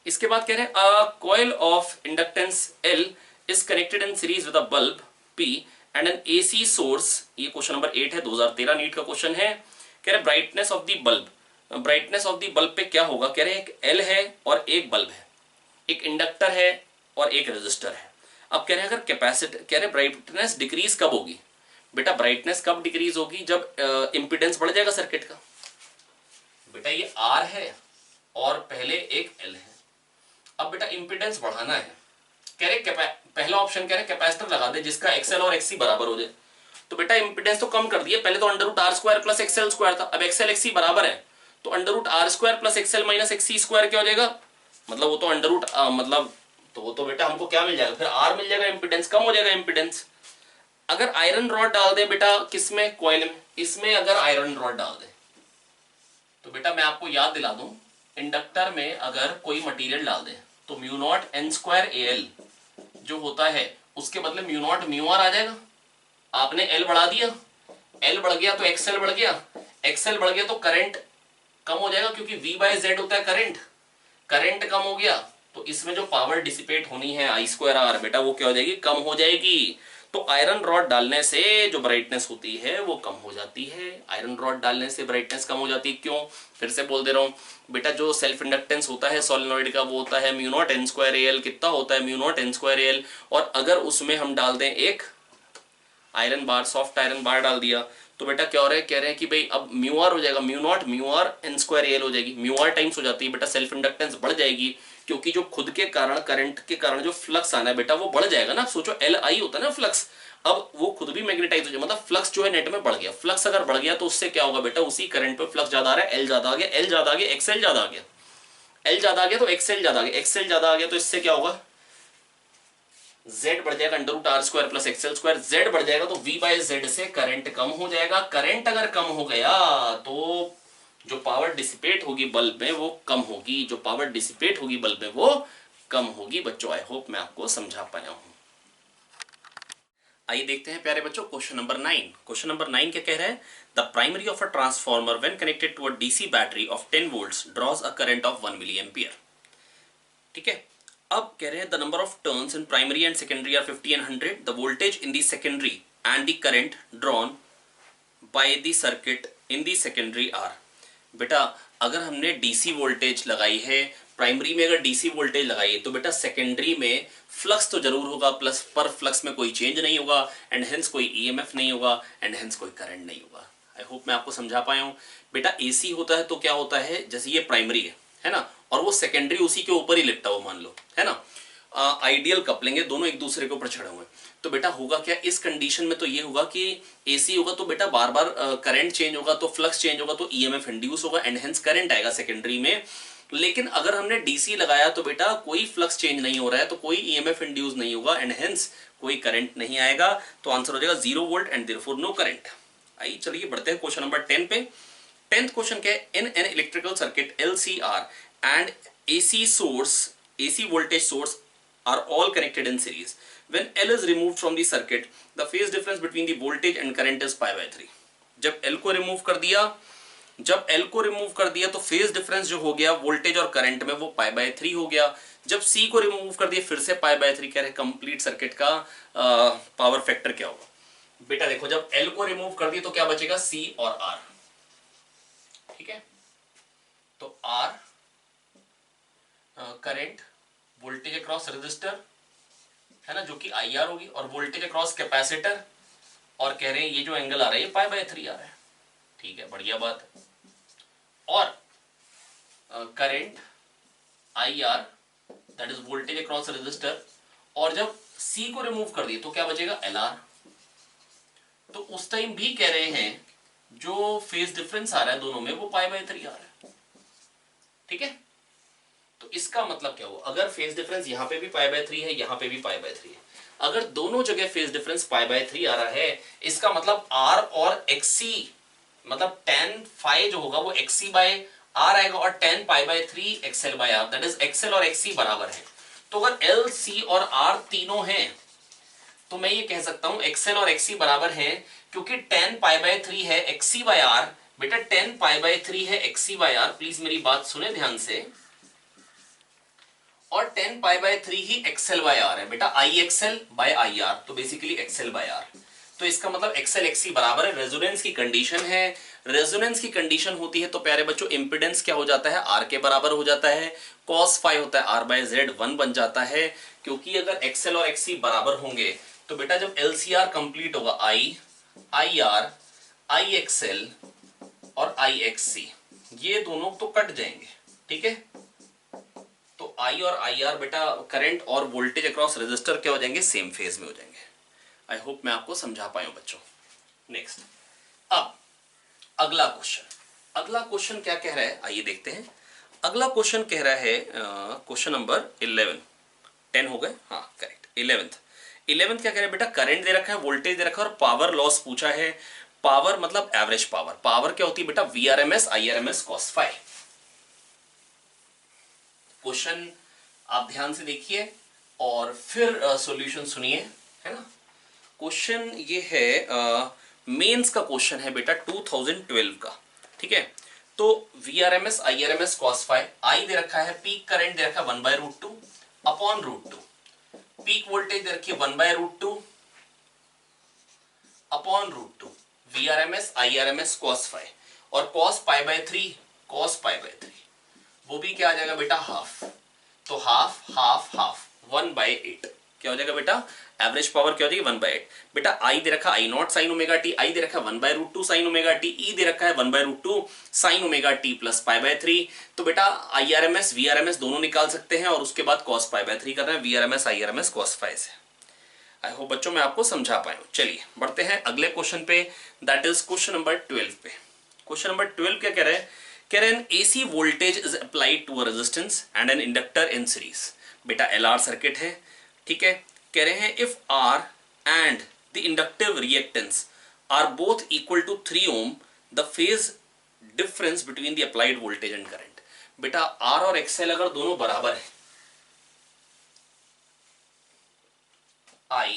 इसके बाद कह रहे हैं coil of inductance L is connected in series with a bulb P and an AC source, ये क्वेश्चन नंबर 8 है, 2013 नीट का क्वेश्चन है। कह रहे brightness of the bulb, brightness of the bulb पे क्या होगा, कह रहे हैं एक L है और एक बल्ब है, एक इंडक्टर है और एक रेजिस्टर है। अब कह रहे हैं अगर कैपेसिटी, कह रहे ब्राइटनेस डिक्रीज कब होगी बेटा, ब्राइटनेस कब डिक्रीज होगी, जब इंपीडेंस बढ़ जाएगा सर्किट का। बेटा ये R है और पहले एक L है, अब बेटा इंपीडेंस बढ़ाना है, कह रहे पहला ऑप्शन कह रहे कैपेसिटर लगा दे जिसका XL और XC बराबर हो जाए। तो बेटा इंपीडेंस तो कम कर दिया, पहले तो under root R square plus XL square था, अब XL XC बराबर है तो under root R square plus XL minus XC square क्या हो जाएगा, मतलब वो तो अंडर रूट मतलब तो वो तो बेटा हमको क्या मिल जाएगा, फिर R मिल जाएगा, इंपीडेंस कम हो जाएगा इंपीडेंस। अगर आयरन रॉड डाल दे बेटा किसमें, कॉइल में, इसमें अगर आयरन रॉड डाल दे तो बेटा मैं आपको याद दिला दूं, इंडक्टर में अगर कोई मटेरियल डाल दे तो mu naught N square AL जो होता है उसके बदले म्यू नॉट म्यू आर आ जाएगा। आपने L बढ़ा दिया, L बढ़ गया तो XL बढ़ गया, XL बढ़ गया तो करंट कम हो जाएगा क्योंकि V बाय Z होता है करंट, करंट कम हो गया तो इसमें जो पावर डिसिपेट होनी है I स्क्वायर R बेटा वो क्या हो जाएगी, कम हो जाएगी। तो आयरन रॉड डालने से जो ब्राइटनेस होती है वो कम हो जाती है, आयरन रॉड डालने से ब्राइटनेस कम हो जाती है। क्यों, फिर से बोल दे रहा हूं बेटा, जो सेल्फ इंडक्टेंस होता है सोलेनॉइड का वो होता है mu naught N square AL, कितना होता है mu naught N square AL, और अगर उसमें हम डाल दें एक iron bar, soft iron bar डाल दिया तो बेटा क्या हो रहा है, कह रहे हैं कि भाई अब म्यू आर हो जाएगा, mu naught mu R N square AL हो जाएगी, म्यू आर टाइम्स हो जाती है बेटा, सेल्फ इंडक्टेंस बढ़ जाएगी क्योंकि जो खुद के कारण करंट के कारण जो फ्लक्स आना है बेटा वो बढ़ जाएगा ना। सोचो LI होता है ना फ्लक्स, अब वो खुद भी मैग्नेटाइज हो जाए, मतलब फ्लक्स जो है नेट में बढ़ गया, फ्लक्स अगर बढ़ गया तो उससे क्या होगा बेटा, उसी करंट पे फ्लक्स ज्यादा आ रहा है, L ज्यादा आ गया, L ज्यादा आ गया, XL ज्यादा आ गया, L ज्यादा आ गया तो XL ज्यादा आ गया, XL ज्यादा आ गया तो इससे क्या होगा, Z बढ़ जाएगा under root R square plus XL square, Z बढ़ जाएगा तो V बाय Z से करंट कम हो जाएगा, करंट अगर कम हो गया तो जो पावर डिसिपेट होगी बल्ब में वो कम होगी, जो पावर डिसिपेट होगी बल्ब में वो कम होगी। बच्चों आई होप मैं आपको समझा पाया हूं। आइए देखते हैं प्यारे बच्चों क्वेश्चन नंबर 9। क्वेश्चन नंबर 9 क्या कह रहा है, the primary of a transformer when connected to a DC battery of 10 volts draws a current of 1 milli ampere. ठीक है, अब कह रहे हैं the number of turns in primary and secondary are 50 and 100, the voltage in the secondary and the current drawn by the circuit in the secondary are. बेटा अगर हमने DC voltage लगाई है, प्राइमरी में अगर डीसी वोल्टेज लगाई है तो बेटा सेकेंडरी में फ्लक्स तो जरूर होगा, प्लस पर फ्लक्स में कोई चेंज नहीं होगा एंड हेंस कोई ईएमएफ नहीं होगा एंड हेंस कोई करंट नहीं होगा। आई होप मैं आपको समझा पाया हूं। बेटा एसी होता है तो क्या होता है, जैसे ये प्राइमरी है ना, और वो सेकेंडरी उसी के ऊपर ही लिपटा हुआ मान लो, है ना, आइडियल कपलिंग है, दोनों एक दूसरे के ऊपर चढ़े हुए हैं। तो बेटा होगा क्या इस कंडीशन में, तो ये होगा कि एसी होगा तो बेटा बार बार करंट चेंज होगा तो फ्लक्स चेंज होगा तो ईएमएफ इंड्यूस होगा एंड हेंस करंट आएगा सेकेंडरी में। लेकिन अगर हमने डीसी लगाया तो बेटा कोई फ्लक्स चेंज नहीं हो रहा है तो कोई ईएमएफ इंड्यूस नहीं होगा एंड हेंस कोई करंट नहीं आएगा, तो आंसर हो जाएगा 0 volt and therefore no current. आइए चलिए बढ़ते हैं क्वेश्चन नंबर 10 पे। 10th क्वेश्चन क्या है, in an electrical circuit LCR and AC voltage source are all connected in series. When L is removed from the circuit, the phase difference between the voltage and current is pi by 3. जब L को remove कर दिया तो phase difference जो हो गया voltage और current में वो पाई बाय 3 हो गया। जब C को रिमूव कर दिया फिर से पाई बाय 3, कह रहे कंप्लीट सर्किट का पावर फैक्टर क्या होगा। बेटा देखो जब L को रिमूव कर दिया तो क्या बचेगा, C और R। ठीक है, तो R current voltage across resistor है ना, जो कि IR होगी, और वोल्टेज अक्रॉस कैपेसिटर, और कह रहे हैं ये जो एंगल आ रहा है ये π/3 आ रहा है। ठीक है, बढ़िया बात है। और current IR that is voltage across resistor, और जब C को रिमूव कर दिए तो क्या बचेगा, LR। तो उस टाइम भी कह रहे हैं जो फेज डिफरेंस आ रहा है दोनों में वो π/3 आ रहा है। ठीक है, तो इसका मतलब क्या हुआ, अगर फेज डिफरेंस यहाँ पे भी π/3 है, यहाँ पे भी π/3 है, अगर दोनों जगह फेज डिफरेंस π/3 आ रहा है, इसका मतलब R और XC, मतलब tan phi जो होगा वो XC/R आएगा, और tan π/3 XL/R, that is XL और XC बराबर है। तो अगर L, C और R तीनों हैं तो मैं ये कह सकता हूं XL और XC बराबर हैं, क्योंकि tan π/3 है XC/R। बेटा tan π/3 है XC/R, प्लीज मेरी बात सुने ध्यान से, और tan π/3 ही XL/R है। बेटा IXL/IR, तो बेसिकली XL/R। तो इसका मतलब XL XC बराबर है, रेजोनेंस की कंडीशन है। रेजोनेंस की कंडीशन होती है तो प्यारे बच्चों इंपेडेंस क्या हो जाता है, R के बराबर हो जाता है, cos phi होता है R/Z 1 बन जाता है, क्योंकि अगर XL और XC बराबर होंगे तो बेटा जब LCR कंप्लीट होगा IR, IXL और IXC ये दोनों तो कट जाएंगे। ठीक है, तो I और IR बेटा करंट और वोल्टेज अक्रॉस रेजिस्टर क्या हो जाएंगे, सेम फेज में हो जाएंगे। आई होप मैं आपको समझा पाया हूं बच्चों। नेक्स्ट, अब अगला क्वेश्चन क्या कह रहा है, आइए देखते हैं। अगला क्वेश्चन कह रहा है क्वेश्चन नंबर 11, 10 हो गए, हाँ करेक्ट, 11th क्या कह रहा है बेटा, करंट दे रखा है, वोल्टेज दे रखा है, और पावर लॉस पूछा है। पावर मतलब एवरेज पावर। पावर क्या होती है बेटा, VRMS IRMS cos phi। Question आप ध्यान से देखिए और फिर सॉल्यूशन सुनिए, है ना। क्वेश्चन ये है मेंस का क्वेश्चन है बेटा 2012 का। ठीक है, तो VRMS IRMS cos phi, आई दे रखा है, पीक करंट दे रखा है 1/√2 अपॉन √2, पीक वोल्टेज दे रखी है 1/√2 upon √2, VRMS IRMS cos phi, और cos π/3 वो भी क्या आ जाएगा बेटा, हाफ। तो हाफ हाफ हाफ 1/8 क्या हो जाएगा बेटा, एवरेज पावर क्या हो जाएगी 1/8। बेटा आई दे रखा I not sine omega t, I दे रखा 1/√2 साइन ओमेगा टी, ई दे रखा है 1/√2 साइन ओमेगा टी प्लस π/3। तो बेटा IRMS VRMS दोनों निकाल सकते हैं और उसके बाद cos π/3 करना है, VRMS IRMS cos phi से। आई होप बच्चों मैं आपको समझा पाया हूं। चलिए बढ़ते हैं अगले क्वेश्चन पे, दैट इज क्वेश्चन नंबर 12 पे। क्वेश्चन नंबर 12 क्या कह रहे हैं, कह रहे हैं AC voltage is applied to a resistance and an inductor in series. बेटा LR सर्किट है, ठीक है। कह रहे हैं if R and the inductive reactance are both equal to 3 ohm, the phase difference between the applied voltage and current. बेटा R और XL अगर दोनों बराबर है, I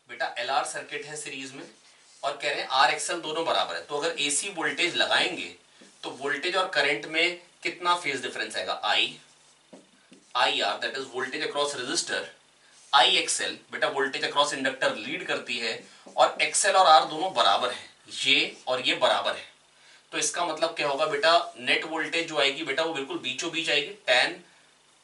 बेटा LR सर्किट है सीरीज में, और कह रहे हैं R XL दोनों बराबर है, तो अगर AC वोल्टेज लगाएंगे तो वोल्टेज और करंट में कितना फेज डिफरेंस आएगा, IR that is voltage across resistor, IXL बेटा वोल्टेज अक्रॉस इंडक्टर लीड करती है, और XL और R दोनों बराबर है, ये और ये बराबर है। तो इसका मतलब क्या होगा बेटा, नेट वोल्टेज जो आएगी बेटा वो बिल्कुल बीचों बीच आएगी। tan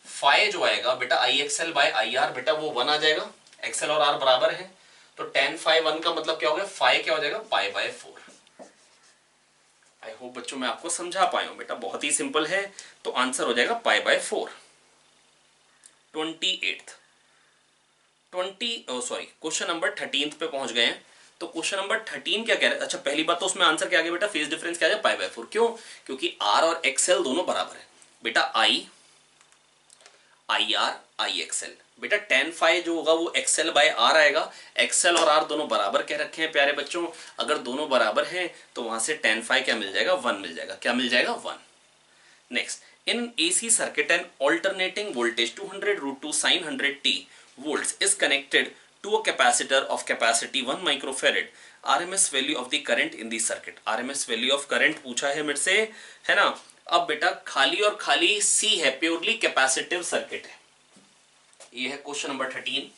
phi जो आएगा बेटा IXL/IR बेटा वो 1 आ जाएगा, XL और R बराबर है, तो tan phi 1 का मतलब क्या हो गया, phi क्या हो जाएगा, π/4। आई होप बच्चों मैं आपको समझा पाया हूं बेटा, बहुत ही सिंपल है, तो आंसर हो जाएगा π/4। क्वेश्चन नंबर 13 पे पहुंच गए हैं। तो क्वेश्चन नंबर 13 क्या कह रहे हैं, अच्छा पहली बात तो उसमें आंसर क्या आ गया बेटा, फेज डिफरेंस क्या आ जाए π/4, क्यों, क्योंकि R और XL दोनों बराबर है। बेटा IR IXL बेटा tan phi जो होगा वो XL/R आएगा, XL और R दोनों बराबर कह रखे हैं प्यारे बच्चों, अगर दोनों बराबर हैं तो वहां से tan phi क्या मिल जाएगा, 1 मिल जाएगा, क्या मिल जाएगा, 1। Next, in AC circuit an alternating voltage 200√2 sin 100t volts is connected to a capacitor of capacity 1 microfarad. RMS value of the current in the circuit. RMS value of current पूछा है मेरे से, है ना। अब बेटा खाली और खाली C है, प्योरली कैपेसिटिव सर्किट है। ये है क्वेश्चन नंबर 13।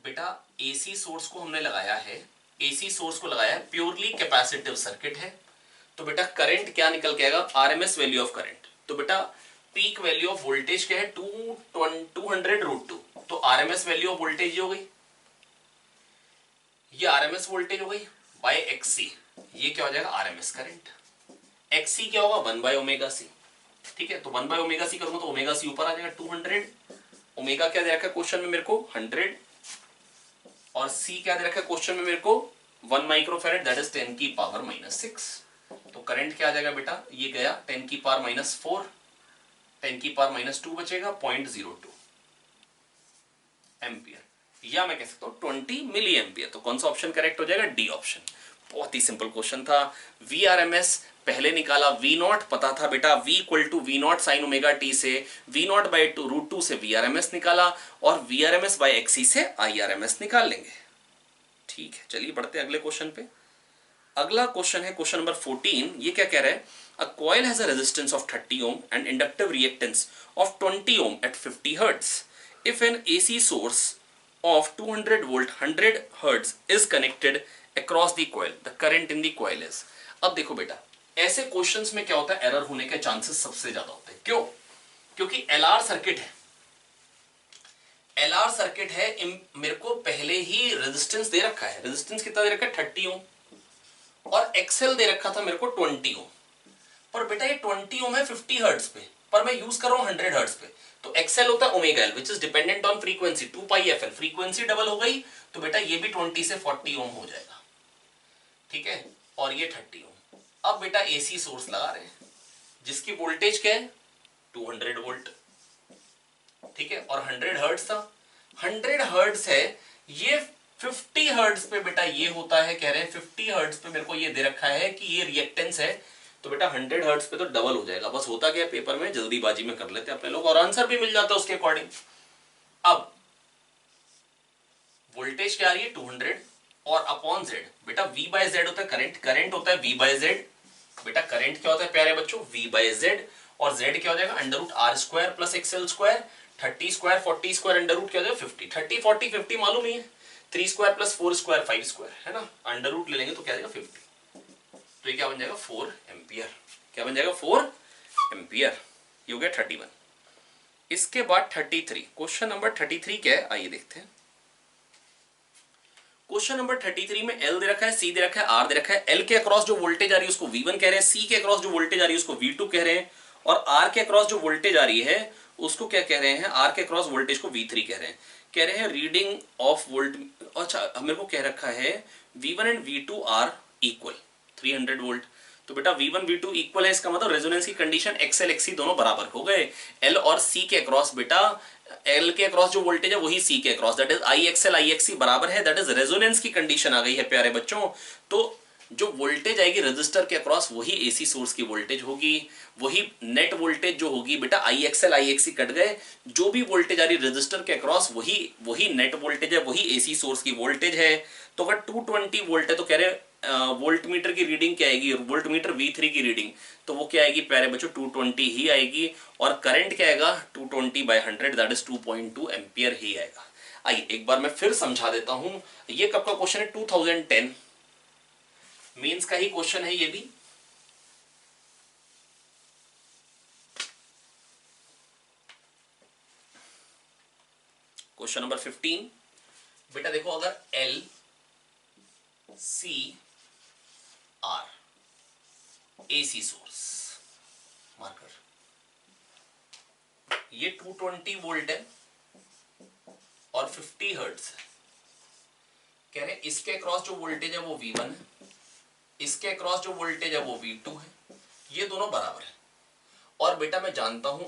बेटा AC सोर्स को हमने लगाया है एसी सोर्स को लगाया है, प्योरली कैपेसिटिव सर्किट है, तो बेटा करंट क्या निकल के आएगा, आरएमएस वैल्यू ऑफ करंट। तो बेटा पीक वैल्यू ऑफ वोल्टेज क्या है, 200 √2, तो आरएमएस वैल्यू ऑफ वोल्टेज हो गई, ये आरएमएस वोल्टेज हो गई बाय एक्ससी, ये क्या हो जाएगा आरएमएस करंट। एक्ससी क्या होगा 1/ω_c, ठीक है, तो 1/ω_c करूंगा तो ओमेगा सी ऊपर आ जाएगा 200, ओमेगा क्या दे रखा है क्वेश्चन में मेरे को 100, और सी क्या दे रखा है क्वेश्चन में मेरे को 1 माइक्रोफैरेड, दैट इज 10⁻⁻⁶। तो करंट क्या आ जाएगा बेटा, ये गया 10⁻⁻⁴, 10⁻⁻2 बचेगा 0.02 एम्पियर, या मैं कह सकता हूं 20 मिली एम्पियर। तो कौन सा ऑप्शन करेक्ट हो जाएगा, डी ऑप्शन। बहुत ही सिंपल क्वेश्चन था। VRMS पहले निकाला, V0 पता था बेटा, V = V0 sin omega T से V0/2 से VRMS निकाला, और VRMS/XC से IRMS निकाल लेंगे। ठीक है, चलिए बढ़ते हैं अगले क्वेश्चन पे। अगला क्वेश्चन है क्वेश्चन नंबर 14। ये क्या कह रहा है, a coil has a resistance of 30 ohm and inductive reactance of 20 ohm at 50 hertz. If an AC source of 200 volt 100 hertz is connected across the coil, the current in the coil is। अब देखो बेटा, ऐसे questions में क्या होता है, error होने के चांसेस सबसे ज्यादा होते हैं। क्यों? क्योंकि LR सर्किट है, LR सर्किट है, मेरे को पहले ही रेजिस्टेंस दे रखा है, रेजिस्टेंस कितना दे रखा है 30 ओम, और एक्सएल दे रखा था मेरे को 20 ओम। पर बेटा ये 20 ओम है 50 हर्ट्ज पे, पर मैं यूज कर रहा हूं 100 हर्ट्ज पे, तो एक्सएल होता है omega L which is dependent on frequency 2πfl, frequency double हो गई, तो बेटा ये भी 20 से 40 ओम हो जाएगा, ठीक है, और ये 30 ओम। अब बेटा एसी सोर्स लगा रहे हैं जिसकी वोल्टेज क्या है 200 वोल्ट, ठीक है, और 100 हर्ट्ज था, 100 हर्ट्ज है, ये 50 हर्ट्ज पे बेटा ये होता है, कह रहे हैं 50 हर्ट्ज पे मेरे को ये दे रखा है कि ये रिएक्टेंस है, तो बेटा 100 हर्ट्ज पे तो डबल हो जाएगा। बस होता क्या पेपर में जल्दीबाजी में कर लेते हैं अपने लोग, और आंसर भी मिल जाता है उसके अकॉर्डिंग। अब वोल्टेज क्या आ रही है 200, और अपॉन जेड, बेटा V/Z होता है करंट, करंट होता है V/Z, बेटा करंट क्या होता है प्यारे बच्चों V/Z, और Z क्या हो जाएगा √R² + XL², 30² 40² अंडर रूट क्या हो जाएगा 50, 30 40 50 मालूम ही है, 3² + 4² 5² है ना, अंडर रूट ले लेंगे तो क्या आ जाएगा 50, तो ये क्या बन जाएगा 4 एम्पियर, क्या बन जाएगा 4 एम्पियर, ये हो गया 31। इसके बाद 33, क्वेश्चन नंबर 33 क्या है आइए देखते हैं। क्वेश्चन नंबर 33 में L दे रखा है, C दे रखा है, R दे रखा है। L के अक्रॉस जो वोल्टेज आ रही है उसको V1 कह रहे हैं, C के अक्रॉस जो वोल्टेज आ रही है उसको V2 कह रहे हैं, और R के अक्रॉस जो वोल्टेज आ रही है उसको क्या कह रहे हैं, R के अक्रॉस वोल्टेज को V3 कह रहे हैं। कह रहे हैं रीडिंग ऑफ वोल्ट, अच्छा मेरे को कह रखा है V1 and V2 are equal 300 volt, तो बेटा V1 V2 इक्वल है, इसका मतलब रेजोनेंस की कंडीशन XL XC दोनों बराबर हो गए। L और C के अक्रॉस बेटा L के अक्रॉस जो वोल्टेज है वही C के across, that is IXL IXC बराबर है, दैट इज रेजोनेंस की कंडीशन आ गई है प्यारे बच्चों। तो जो वोल्टेज आएगी रजिस्टर के अक्रॉस वही एसी सोर्स की वोल्टेज होगी, वही नेट वोल्टेज जो होगी बेटा IXL IXC कट गए, जो भी वोल्टेज आ रही रजिस्टर के अक्रॉस वही नेट वोल्टेज है, वही एसी सोर्स की वोल्टेज है। तो अगर 220 वोल्ट है तो कह रहे वोल्ट मीटर की रीडिंग क्या आएगी, वोल्ट मीटर V3 की रीडिंग, तो वो क्या आएगी प्यारे बच्चों 220 ही आएगी, और करंट क्या आएगा 220/100 दैट इज 2.2 एम्पियर ही आएगा। आइए एक बार मैं फिर समझा देता हूं, ये कब का क्वेश्चन है 2010 मेंस का ही क्वेश्चन है ये भी। क्वेश्चन नंबर 15 बेटा देखो, अगर L C R AC source marker, ये 220 वोल्ट है और 50 हर्ट्ज है, कह रहे हैं इसके अक्रॉस जो वोल्टेज है वो V1 है, इसके अक्रॉस जो वोल्टेज है वो V2 है, ये दोनों बराबर है, और बेटा मैं जानता हूं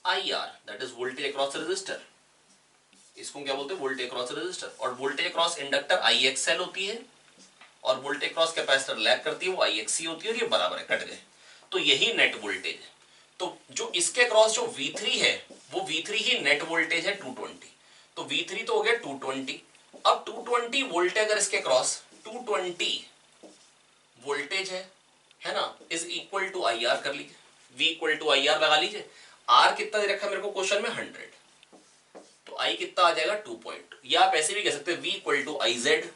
IR that is voltage across resistor, इसको क्या बोलते हैं वोल्टेज अक्रॉस रेजिस्टर, और वोल्टेज अक्रॉस इंडक्टर IXL होती है, और वोल्टेज अक्रॉस कैपेसिटर लैग करती है वो IXC होती है, और ये बराबर है कट गए, तो यही नेट वोल्टेज है। तो जो इसके अक्रॉस जो V3 है वो V3 ही नेट वोल्टेज है 220, तो V3 तो हो गया 220, अब 220 वोल्ट अगर इसके अक्रॉस 220 वोल्टेज है ना, इज इक्वल टू IR कर लीजिए, V = IR लगा लीजिए, R कितना दे रखा है मेरे को क्वेश्चन में 100, तो तो I कितना आ जाएगा 2.2, या आप ऐसे भी कह सकते हैं V equal to I Z,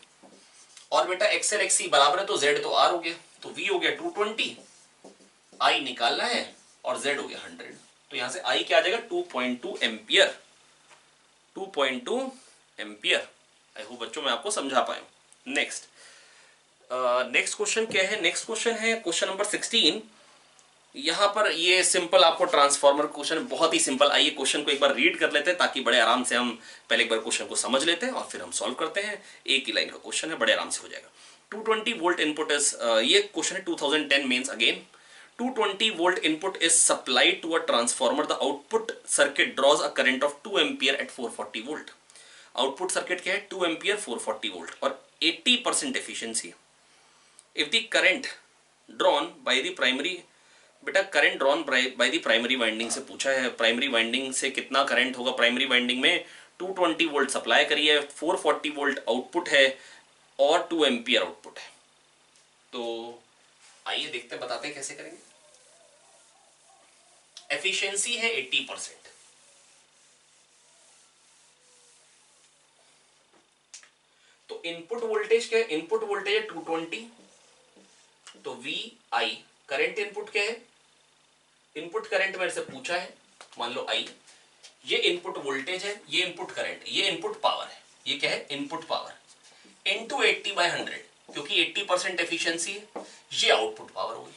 और बेटा एक्सएल एक्सी बराबर है तो Z तो R हो गया, तो V हो गया 220, I निकालना है और Z हो गया 100, तो यहां से I क्या आ जाएगा 2.2 एम्पियर, 2.2 एम्पियर। आई होप बच्चों मैं आपको समझा पाया हूं। नेक्स्ट क्वेश्चन क्या है? नेक्स्ट क्वेश्चन है क्वेश्चन नंबर 16। यहां पर ये सिंपल आपको ट्रांसफार्मर क्वेश्चन, बहुत ही सिंपल। आइए क्वेश्चन को एक बार रीड कर लेते हैं ताकि बड़े आराम से हम पहले एक बार क्वेश्चन को समझ लेते हैं और फिर हम सॉल्व करते हैं। एक ही लाइन का क्वेश्चन है, बड़े आराम से हो जाएगा। 220 वोल्ट इनपुट इज, ये क्वेश्चन है 2010 mains again. 220 volt input is supplied to a transformer. The output circuit draws a current of 2 ampere at 440 volt. Output circuit क्या है? 2 ampere 440 volt और 80% efficiency. If the current drawn by the primary, बेटा current drawn by the primary winding से पूछा है, primary winding से कितना current होगा। प्राइमरी वाइंडिंग में 220 वोल्ट सप्लाई करी है, 440 वोल्ट आउटपुट है और 2 एम्पियर आउटपुट है। तो आइए देखते हैं, बताते हैं कैसे करेंगे। एफिशिएंसी है 80%, तो इनपुट वोल्टेज क्या है? इनपुट वोल्टेज है 220, तो वी आई करंट इनपुट क्या है? इनपुट करंट मेरे से पूछा है, मान लो आई, ये इनपुट वोल्टेज है, ये इनपुट करंट, ये इनपुट पावर है। ये क्या है? इनपुट पावर इनटू 80/100, क्योंकि 80% एफिशिएंसी है, ये आउटपुट पावर होगी।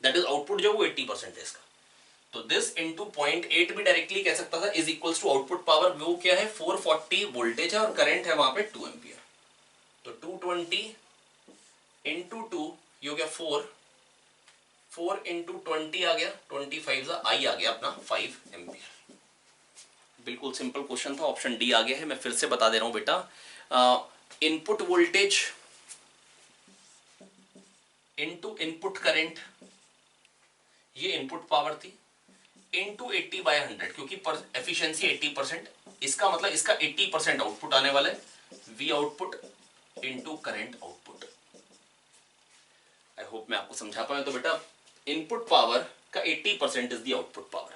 दैट इज आउटपुट जो वो 80% है इसका। तो दिस इंटू 0.8 भी डायरेक्टली कह सकता था is equals to output power. वो क्या है? 440 वोल्टेज है और करंट है वहां पे 2 एम्पियर। तो 220 इंटू 2 ये हो गया 4 इंटू 20 आ गया 25 आई आ गया अपना 5 एम्पियर। बिल्कुल सिंपल क्वेश्चन था, ऑप्शन डी आ गया है। मैं फिर से बता दे रहा हूं बेटा, input voltage into input current, ये इनपुट पावर थी, इंटू 80/100, क्योंकि एफिशिएंसी 80%, इसका मतलब इसका 80% आउटपुट आने वाला है। We output into current output. I hope मैं आपको समझा पाया। तो बेटा इनपुट पावर का 80% is the output power.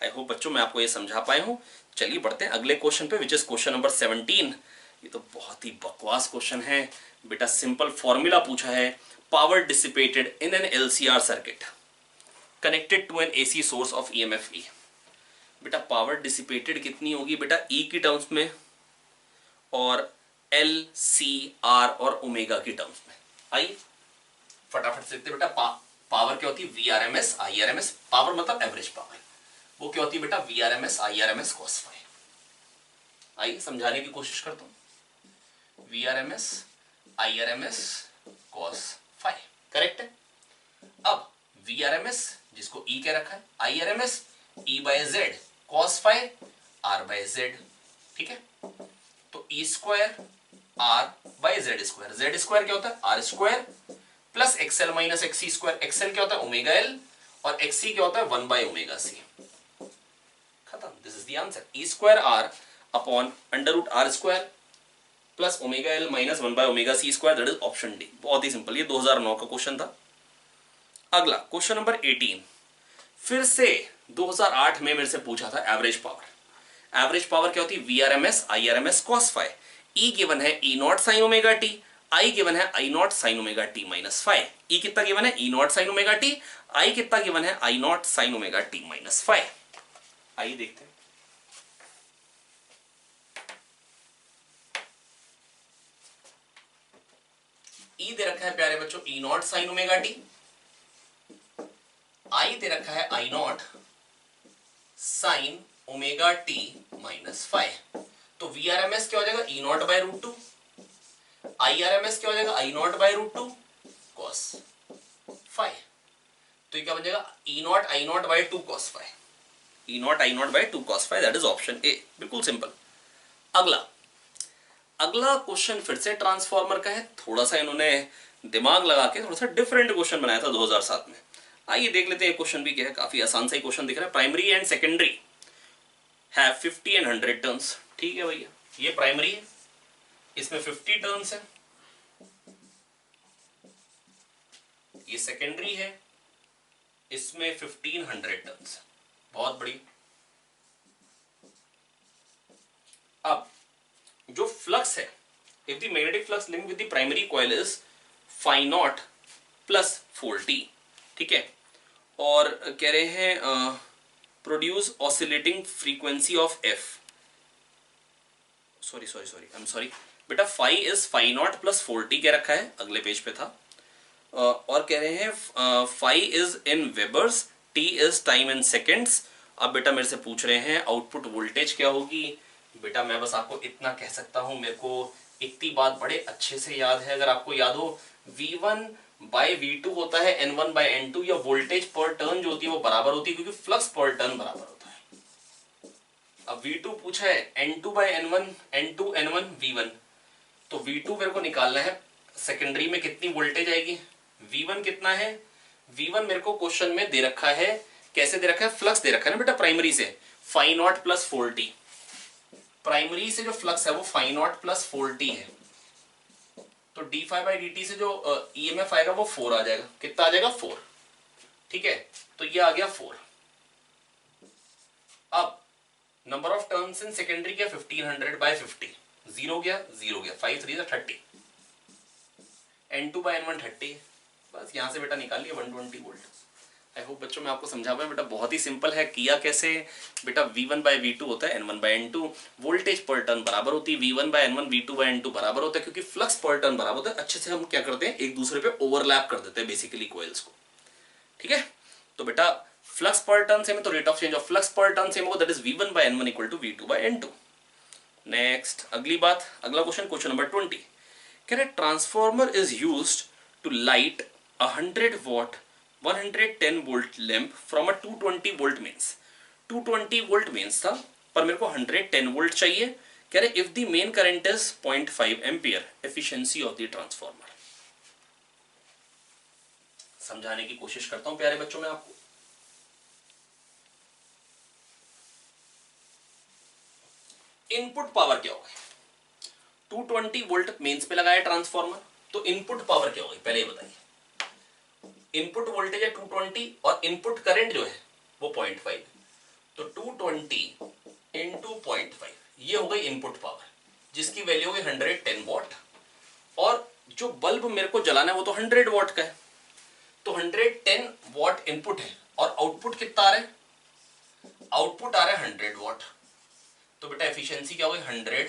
I hope बच्चों मैं आपको ये समझा पाया हूं। चलिए बढ़ते हैं अगले क्वेश्चन पे, विच इज क्वेश्चन नंबर 17। ये तो बहुत ही बकवास क्वेश्चन है बेटा। सिंपल फॉर्मूला पूछा है, power dissipated in an LCR circuit connected to an AC source of EMF E. बेटा पावर डिसिपेटेड कितनी होगी बेटा? ई की टर्म्स में और एल सी आर और ओमेगा की टर्म्स में। आइए फटाफट से देखते बेटा। पावर क्या होती है? V R M S I R M S. Power मतलब एवरेज पावर, वो क्या होती है बेटा? V R M S I R M S cos phi. आइए समझाने की कोशिश करता हूं। V R M S I R M S cos phi, correct है। अब वी आर एम एस जिसको ई कह रखा है, I R M S E by Z cos phi R by Z, ठीक है। तो E square R by Z square, Z square क्या होता है? R square plus XL minus XC square. XL क्या होता है? ओमेगा एल, और एक्सी क्या होता है? 1 बाय ओमेगा सी। खत्म, this is the answer. E square R upon under root R square plus omega L minus 1 by omega C square, that is option D. बहुत ही सिंपल, ये 2009 का question था। अगला क्वेश्चन नंबर 18, फिर से 2008 में मेरे से पूछा था एवरेज पावर। एवरेज पावर क्या होती है? V R M S I R M S cos phi. E given है E not sine omega t, I given है I not sine omega t minus five. E कितना given है? E not sine omega t. I कितना given है? I not sine omega t minus five. आइए देखते हैं। E दे रखा है प्यारे बच्चों E not sine omega t, I दे रखा है I not sine omega t minus five. तो वी आर एम एस क्या हो जाएगा? E not by root two. I R M S क्या हो जाएगा? I not by root two cos five. तो ये क्या बन जाएगा? E not I not by two cos five. E not I not by two cos five, that is option A. बिल्कुल simple. अगला क्वेश्चन फिर से ट्रांसफॉर्मर का है। थोड़ा सा इन्होंने दिमाग लगा के थोड़ा सा डिफरेंट क्वेश्चन बनाया था 2007 में। आइए देख लेते हैं क्वेश्चन भी क्या है। काफी आसान सा ही क्वेश्चन दिख रहा है। प्राइमरी एंड सेकेंडरी है 50 एंड 100 टर्न्स। ठीक है भैया, ये प्राइमरी है, इसमें 50 टर्न्स है। ये सेकेंडरी है, इसमें 1500 टर्न्स। बहुत बड़ी। फ्लक्स है, if the magnetic flux link with the primary coil is phi not plus 4t, ठीक है, और कह रहे हैं produce oscillating frequency of F, sorry I am sorry बेटा, phi is phi not plus 4t कह रखा है, अगले पेज पे था, और कह रहे हैं phi is in webers, T is time in seconds. अब बेटा मेरे से पूछ रहे हैं आउटपुट वोल्टेज क्या होगी। बेटा मैं बस आपको इतना कह सकता हूं, मेरे को इतनी बात बड़े अच्छे से याद है, अगर आपको याद हो V1 बाय V2 होता है N1 बाय N2, या वोल्टेज पर टर्न जो होती है वो बराबर होती है, क्योंकि फ्लक्स पर टर्न बराबर होता है। अब V2 पूछा है N2 bye N1, N2 N1 V1, तो V2 मेरे को निकालना है, सेकेंडरी में कितनी वोल्टेज आएगी, V1 कितना है, V1 मेरे को क्वेश्चन में दे रखा है, कैसे दे रखा है, फ्लक्स दे रखा है ना बेटा, प्राइमरी से phi not plus 4t, primary से जो फ्लक्स है वो फाई नॉट प्लस 4t है, तो D phi by D T से जो ईएमएफ आएगा वो 4 आ जाएगा, कितना आ जाएगा 4, ठीक है, तो ये आ गया 4। अब number of turns in secondary क्या, 1500 बाय 50, 0 गया 0 गया, 5 3 30, N2 बाय N1 30, बस यहां से बेटा निकाल लिया 120 वोल्ट। आई होप बच्चों मैं आपको समझा पाया, बेटा बहुत ही सिंपल है, किया कैसे, बेटा V1 बाय V2 होता है N1 बाय N2, वोल्टेज पर टर्न बराबर होती है, V1 by N1 V2 by N2 बराबर होता है, क्योंकि फ्लक्स पर टर्न बराबर होता है। अच्छे से हम क्या करते हैं, एक दूसरे पे ओवरलैप कर देते हैं बेसिकली कॉइल्स को, ठीक है। तो बेटा फ्लक्स पर टर्न सेम है तो rate of change of flux per turn same होगा, that is V1 by N1 equal to V2 by N2। Next अगली बात, अगला क्वेश्चन, क्वेश्चन नंबर 20, कह रहे transformer is used to light 100 watt 110 volt lamp from a 220 volt mains, 220 volt mains था पर मेरे को 110 वोल्ट चाहिए। कह रहे if the main current is 0.5 ampere, efficiency of the transformer. समझाने की कोशिश करता हूं प्यारे बच्चों में आपको। इनपुट पावर क्या होगी, 220 वोल्ट मेंस पे लगाया ट्रांसफॉर्मर, तो इनपुट पावर क्या होगी पहले ये बताइए। इनपुट वोल्टेज है 220 और इनपुट करंट जो है वो 0.5, तो 220 इंटू 0.5 ये हो गई इनपुट पावर, जिसकी वैल्यू होगी 110 वॉट, और जो बल्ब मेरे को जलाना है वो तो 100 वॉट का है, तो 110 वॉट इनपुट है और आउटपुट कितना आ रहा है, आउटपुट आ रहा है 100 वॉट, तो बेटा एफिशिएंसी क्या होगी 100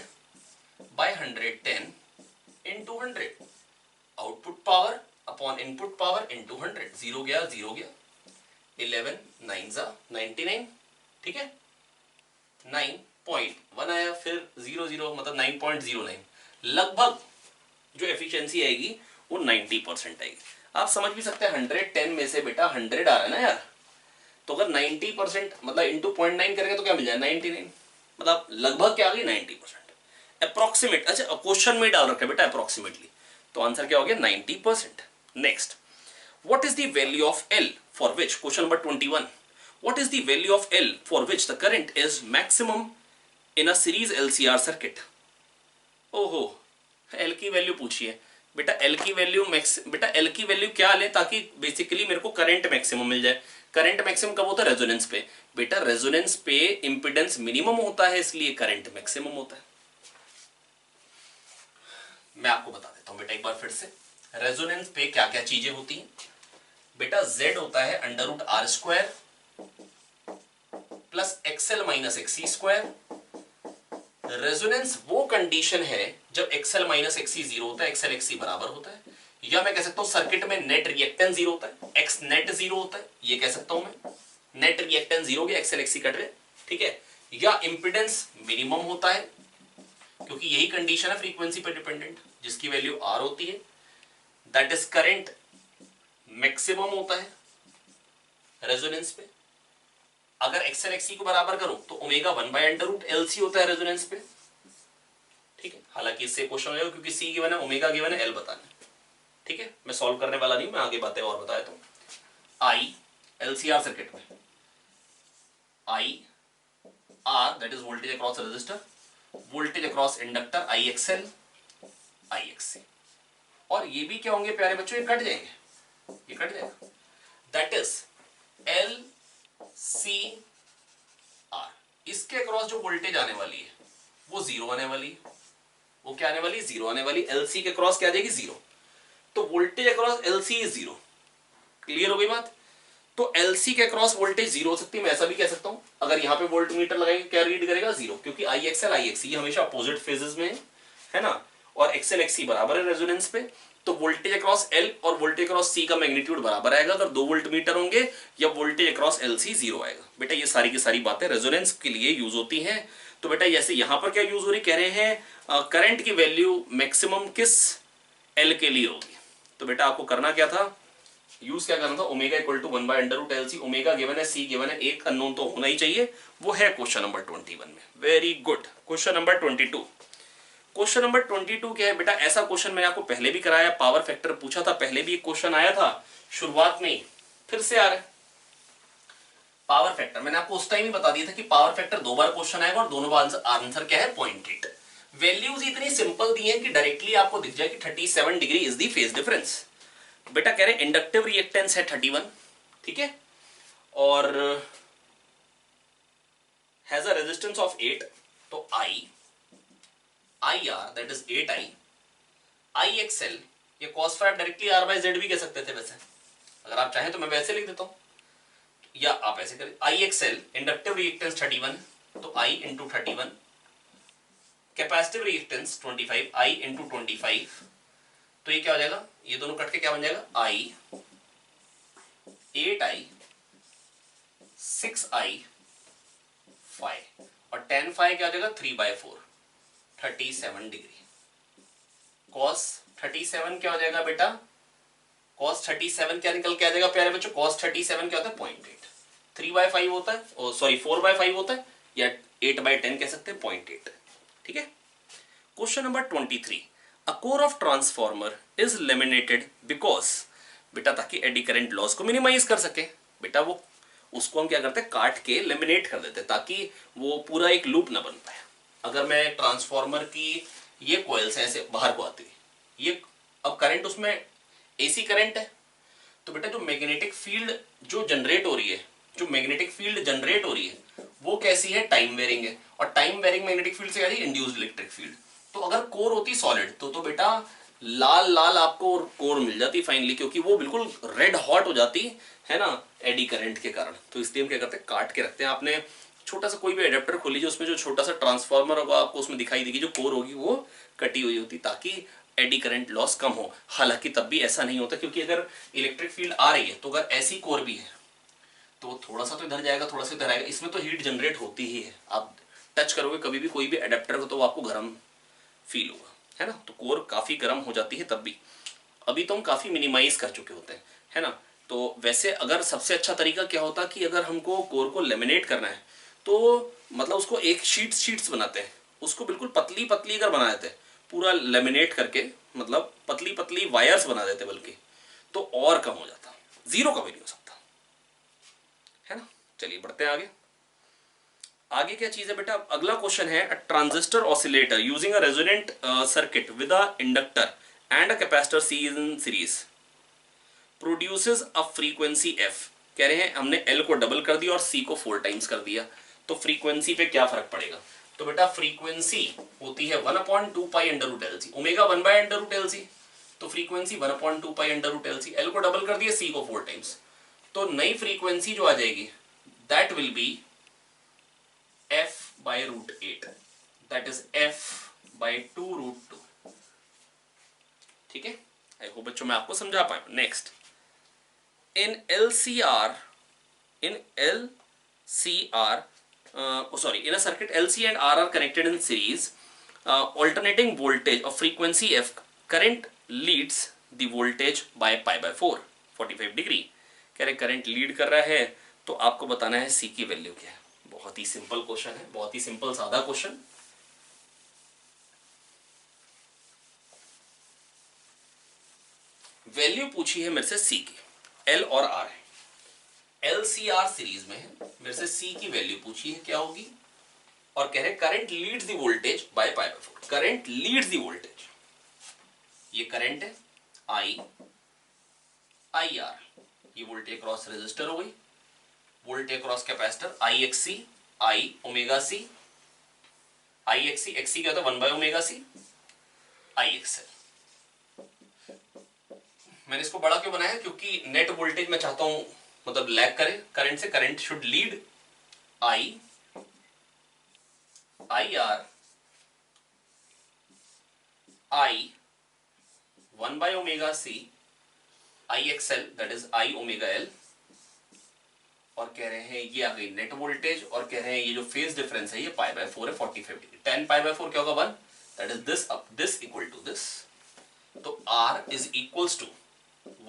by 110 into 100, output power upon input power into 100, 0 गया 0 गया, 11 9 जा 99, ठीक है, 9.1 आया, फिर 0 0 मतलब 9.09, लगभग जो एफिशिएंसी आएगी वो 90% आएगी। आप समझ भी सकते हैं 110 में से बेटा 100 आ रहा है ना यार, तो अगर 90% मतलब इंटू 0.9 करेंगे तो क्या मिल जाए 99, मतलब लगभग क्या आ गई 90%, अप्रोक्सीमेट। अच्छा क्वेश्चन में डाल रखा है बेटा अप्रोक्सीमेटली, तो आंसर क्या हो गया 90%। Next, what is the value of L for which, question number 21, what is the value of L for which the current is maximum in a series LCR circuit? ओहो, L की value पूछिए बेटा, L की value बेटा L की value क्या ले ताकि बेसिकली मेरे को करंट मैक्सिमम मिल जाए। करंट मैक्सिमम कब होता है, रेजोनेंस पे, बेटा रेजोनेंस पे इंपेडेंस मिनिमम होता है इसलिए करंट मैक्सिमम होता है। मैं आपको बता देता हूं बेटा एक बार फिर से, रेजोनेंस पे क्या क्या चीजें होती हैं बेटा, Z होता है √R² plus XL minus XC square. Resonance वो कंडीशन है जब XL माइनस XC 0 होता है, XL XC बराबर होता है, या मैं कह सकता हूं सर्किट में नेट रिएक्टेंस 0 होता है, X नेट 0 होता है, ये कह सकता हूं मैं, नेट रिएक्टेंस 0 गया, XL XC कट रहे, ठीक है, या इंपेडेंस मिनिमम होता है, क्योंकि यही कंडीशन है फ्रीक्वेंसी पे डिपेंडेंट, जिसकी वैल्यू R होती है, दैट इज करंट मैक्सिमम होता है रेजोनेंस पे। अगर XL XC को बराबर करो तो ओमेगा 1/√LC होता है रेजोनेंस पे, ठीक है, हालांकि इससे क्वेश्चन आएगा क्योंकि C गिवन है, ओमेगा गिवन है, L बताना है, ठीक है, मैं सॉल्व करने वाला नहीं, मैं आगे बातें और बताया तो I LCR सर्किट में I R that is voltage across resistor, voltage across inductor IXL IXC, और ये भी क्या होंगे प्यारे बच्चों, ये कट जाएंगे, ये कट जाएगा, दैट इज LCR, इसके अक्रॉस जो वोल्टेज आने वाली है वो 0 आने वाली है, वो क्या आने वाली, जीरो आने वाली। एलसी के क्रॉस क्या आ जाएगी, जीरो। तो voltage across LC is zero. Clear हो गई बात। तो एलसी के क्रॉस वोल्टेज जीरो हो सकती है। मैं ऐसा भी कह सकता हूं, अगर यहां पे वोल्ट मीटर लगाएंगे क्या रीड करेगा, जीरो, क्योंकि आई एक्सएल आई एक्सी हमेशा अपोजिट फेजेस में है ना, और एक्सएल एक्सी बराबर है रेजोनेंस पे। तो वोल्टेज अक्रॉस एल और वोल्टेज अक्रॉस सी का मैग्नीट्यूड बराबर आएगा अगर 2 वोल्ट मीटर होंगे, या voltage across L C zero आएगा। बेटा ये सारी की सारी बातें रेजोनेंस के लिए यूज होती हैं। तो बेटा जैसे यहां पर क्या यूज हो रही, कह रहे हैं करंट की वैल्यू मैक्सिमम किस एल के लिए होगी। तो बेटा आपको करना क्या था, यूज क्या करना था, omega equal to 1/√LC। Omega given है, सी गिवन है, एक अननोन तो होना ही चाहिए, वो है क्वेश्चन नंबर 21 में। Very good. Question number 22। Question number 22 क्या है बेटा, ऐसा क्वेश्चन मैंने आपको पहले भी कराया, पावर फैक्टर पूछा था, पहले भी एक क्वेश्चन आया था शुरुआत में, फिर से आ रहा है पावर फैक्टर। मैंने आपको उस टाइम ही बता दिया था कि पावर फैक्टर 2 बार क्वेश्चन आएगा और दोनों बार आंसर क्या है, 0.8। वैल्यूज इतनी सिंपल दी है कि डायरेक्टली आपको दिख जाए कि 37 degree is the phase difference. बेटा कह रहे हैं इंडक्टिव रिएक्टेंस है 31, ठीक है, और हैज अ रेजिस्टेंस ऑफ 8। तो I R that is 8I, I XL, ये cos 5 directly R by Z भी कह सकते थे वैसे, अगर आप चाहें तो मैं वैसे लिख देता हूं, या आप ऐसे करें, आई एक्सएल इंडक्टिव रिएक्टेंस 31, तो I into 31, capacitive reactance 25, I into 25, तो ये क्या हो जाएगा, ये दोनों कट के क्या बन जाएगा, I 8I 6I 5, और 10 5 क्या हो जाएगा, 3/4, 37 डिग्री। cos 37 क्या हो जाएगा बेटा, cos 37 क्या निकल के आ जाएगा प्यारे बच्चों, cos 37 क्या होता है, 0.8। 3/5 होता है, ओ सॉरी 4/5 होता है, या 8/10 कह सकते हैं, 0.8। ठीक है। Question number 23। A core of transformer is laminated because, बेटा ताकि एडी करंट लॉस को मिनिमाइज कर सके, बेटा वो उसको हम क्या करते हैं, काट के लेमिनेट कर देते हैं ताकि वो पूरा एक लूप ना बन पाए। अगर मैं ट्रांसफॉर्मर की ये कॉइल्स ऐसे बाहर को आती है, ये अब करंट उसमें एसी करंट है, तो बेटा जो मैग्नेटिक फील्ड जो जनरेट हो रही है, जो मैग्नेटिक फील्ड जनरेट हो रही है वो कैसी है, टाइम वेरिंग है, और टाइम वेरिंग मैग्नेटिक फील्ड से क्या है, इंड्यूस्ड इलेक्ट्रिक फील्ड। तो अगर कोर होती सॉलिड तो बेटा लाल लाल आपको कोर मिल जाती फाइनली, क्योंकि वो बिल्कुल रेड हॉट हो जाती है ना एडी करंट के कारण। तो इसलिए हम क्या करते हैं, काट के रखते हैं। आपने छोटा सा कोई भी एडेप्टर खोल लीजिए, उसमें जो छोटा सा ट्रांसफार्मर होगा आपको उसमें दिखाई देगी, जो कोर होगी वो कटी हुई होती ताकि एडी करंट लॉस कम हो। हालांकि तब भी ऐसा नहीं होता, क्योंकि अगर इलेक्ट्रिक फील्ड आ रही है तो अगर ऐसी कोर भी है तो थोड़ा सा तो इधर जाएगा, थोड़ा सा इधर आएगा, इसमें तो हीट जनरेट होती ही है। आप टच करोगे कभी भी कोई भी एडेप्टर को तो आपको गर्म फील होगा, है ना। तो कोर काफी गर्म हो जाती है तब भी। अभी तो हम काफी मिनिमाइज कर चुके होते हैं, है ना। तो वैसे अगर सबसे अच्छा तरीका क्या होता कि अगर हमको कोर को लेमिनेट करना है तो मतलब उसको एक शीट्स बनाते हैं, उसको बिल्कुल पतली पतली अगर बना देते हैं पूरा लेमिनेट करके, मतलब पतली पतली वायर्स बना देते बल्कि, तो और कम हो जाता, जीरो कभी नहीं हो सकता, है ना। चलिए बढ़ते हैं आगे। आगे क्या चीज है बेटा, अगला क्वेश्चन है, transistor oscillator using a resonant circuit with an inductor and a capacitor C in series produces a frequency F. कह रहे हैं हमने एल को डबल कर दिया और सी को 4 टाइम्स कर दिया, तो फ्रीक्वेंसी पे क्या फर्क पड़ेगा। तो बेटा फ्रीक्वेंसी होती है 1/2π√LC, ओमेगा 1/√LC, तो फ्रीक्वेंसी 1/2π√LC, एल को डबल कर दिया, सी को 4 टाइम्स, तो नई फ्रीक्वेंसी जो आ जाएगी that will be f/√8, that is f/2√2। ठीक है, आई होप बच्चों मैं आपको समझा पाया। Next, in LCR, in LCR, in a circuit LC and R are connected in series, alternating voltage of frequency F, current leads the voltage by π/4, 45 degree. कह रहे current lead कर रहा है, तो आपको बताना है C की वैल्यू क्या है। बहुत ही सिंपल क्वेश्चन है, बहुत ही सिंपल सादा क्वेश्चन। वैल्यू पूछी है मेरे से C की, L और R है, LCR सीरीज में है, मेरे से C की वैल्यू पूछी है क्या होगी, और कह रहे current leads the voltage by π/4। Current leads the voltage, ये करंट है IR, ये वोल्टेज क्रॉस रेजिस्टर हो गई, voltage cross capacitor IXC, I omega C, IXC, XC क्या होता है 1/ωc, आई एक्सएल। मैंने इसको बड़ा क्यों बनाया, क्योंकि नेट वोल्टेज मैं चाहता हूं मतलब लैग करे करंट से, current should lead I R I 1 by omega C I XL that is I omega L, और कह रहे हैं ये आ गई नेट वोल्टेज, और कह रहे हैं ये जो फेज डिफरेंस है ये पाई बाय 4 है 45 डिग्री। 10 पाई बाय 4 क्या होगा 1, that is this up this equal to this, तो R is equals to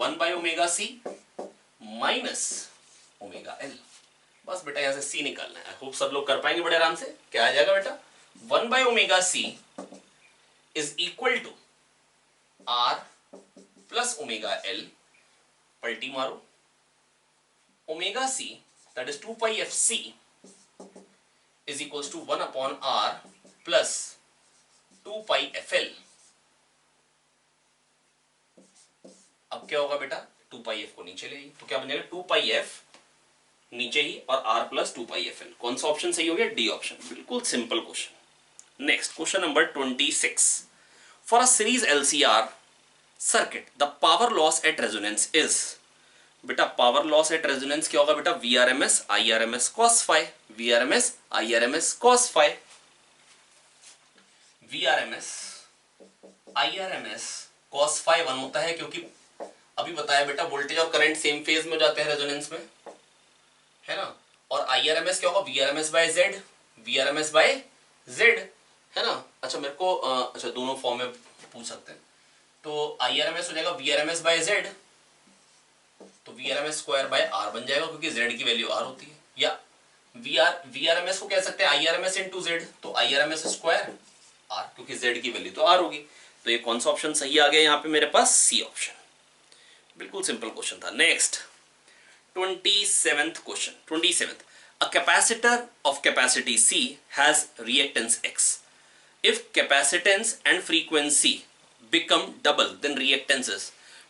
1 by omega C minus omega L. बस बेटा यहां से सी निकालना है। आई होप सब लोग कर पाएंगे बड़े आराम से। क्या आ जाएगा बेटा, 1 by omega C is equal to R plus omega L, पलटी मारो, omega C that is 2 pi F C is equals to 1 upon R plus 2 pi F L. अब क्या होगा बेटा, 2 पाई एफ को नीचे ले, तो क्या बन जाएगा 2 पाई एफ नीचे ही और r plus 2 pi F L. कौन सा ऑप्शन सही हो गया, डी ऑप्शन। बिल्कुल simple question. Next question number 26। For a series LCR circuit the power loss at resonance is, बेटा पावर लॉस एट रेजोनेंस क्या होगा बेटा, VRMS IRMS cos phi, VRMS IRMS cos phi, VRMS IRMS cos phi 1 होता है, क्योंकि अभी बताया बेटा वोल्टेज और करंट सेम फेज में जाते हैं रेजोनेंस में, है ना। और आईआरएमएस क्या होगा, VRMS by Z, VRMS by Z, है ना। अच्छा मेरे को अच्छा दोनों फॉर्म में पूछ सकते हैं, तो आईआरएमएस हो जाएगा वीआरएमएस बाय जेड, तो वीआरएमएस स्क्वायर बाय आर बन जाएगा, क्योंकि जेड की वैल्यू आर होती है, या वीआरएमएस को कह सकते हैं आईआरएमएस इनटू जेड, तो आईआरएमएस स्क्वायर आर, क्योंकि जेड की वैल्यू तो आर होगी। तो ये कौन सा ऑप्शन सही आ गया यहाँ पे मेरे पास, सी ऑप्शन। बिल्कुल सिंपल क्वेश्चन था। Next 27th question. 27th. A capacitor of capacity C has reactance X. If capacitance and frequency become double, then reactance is.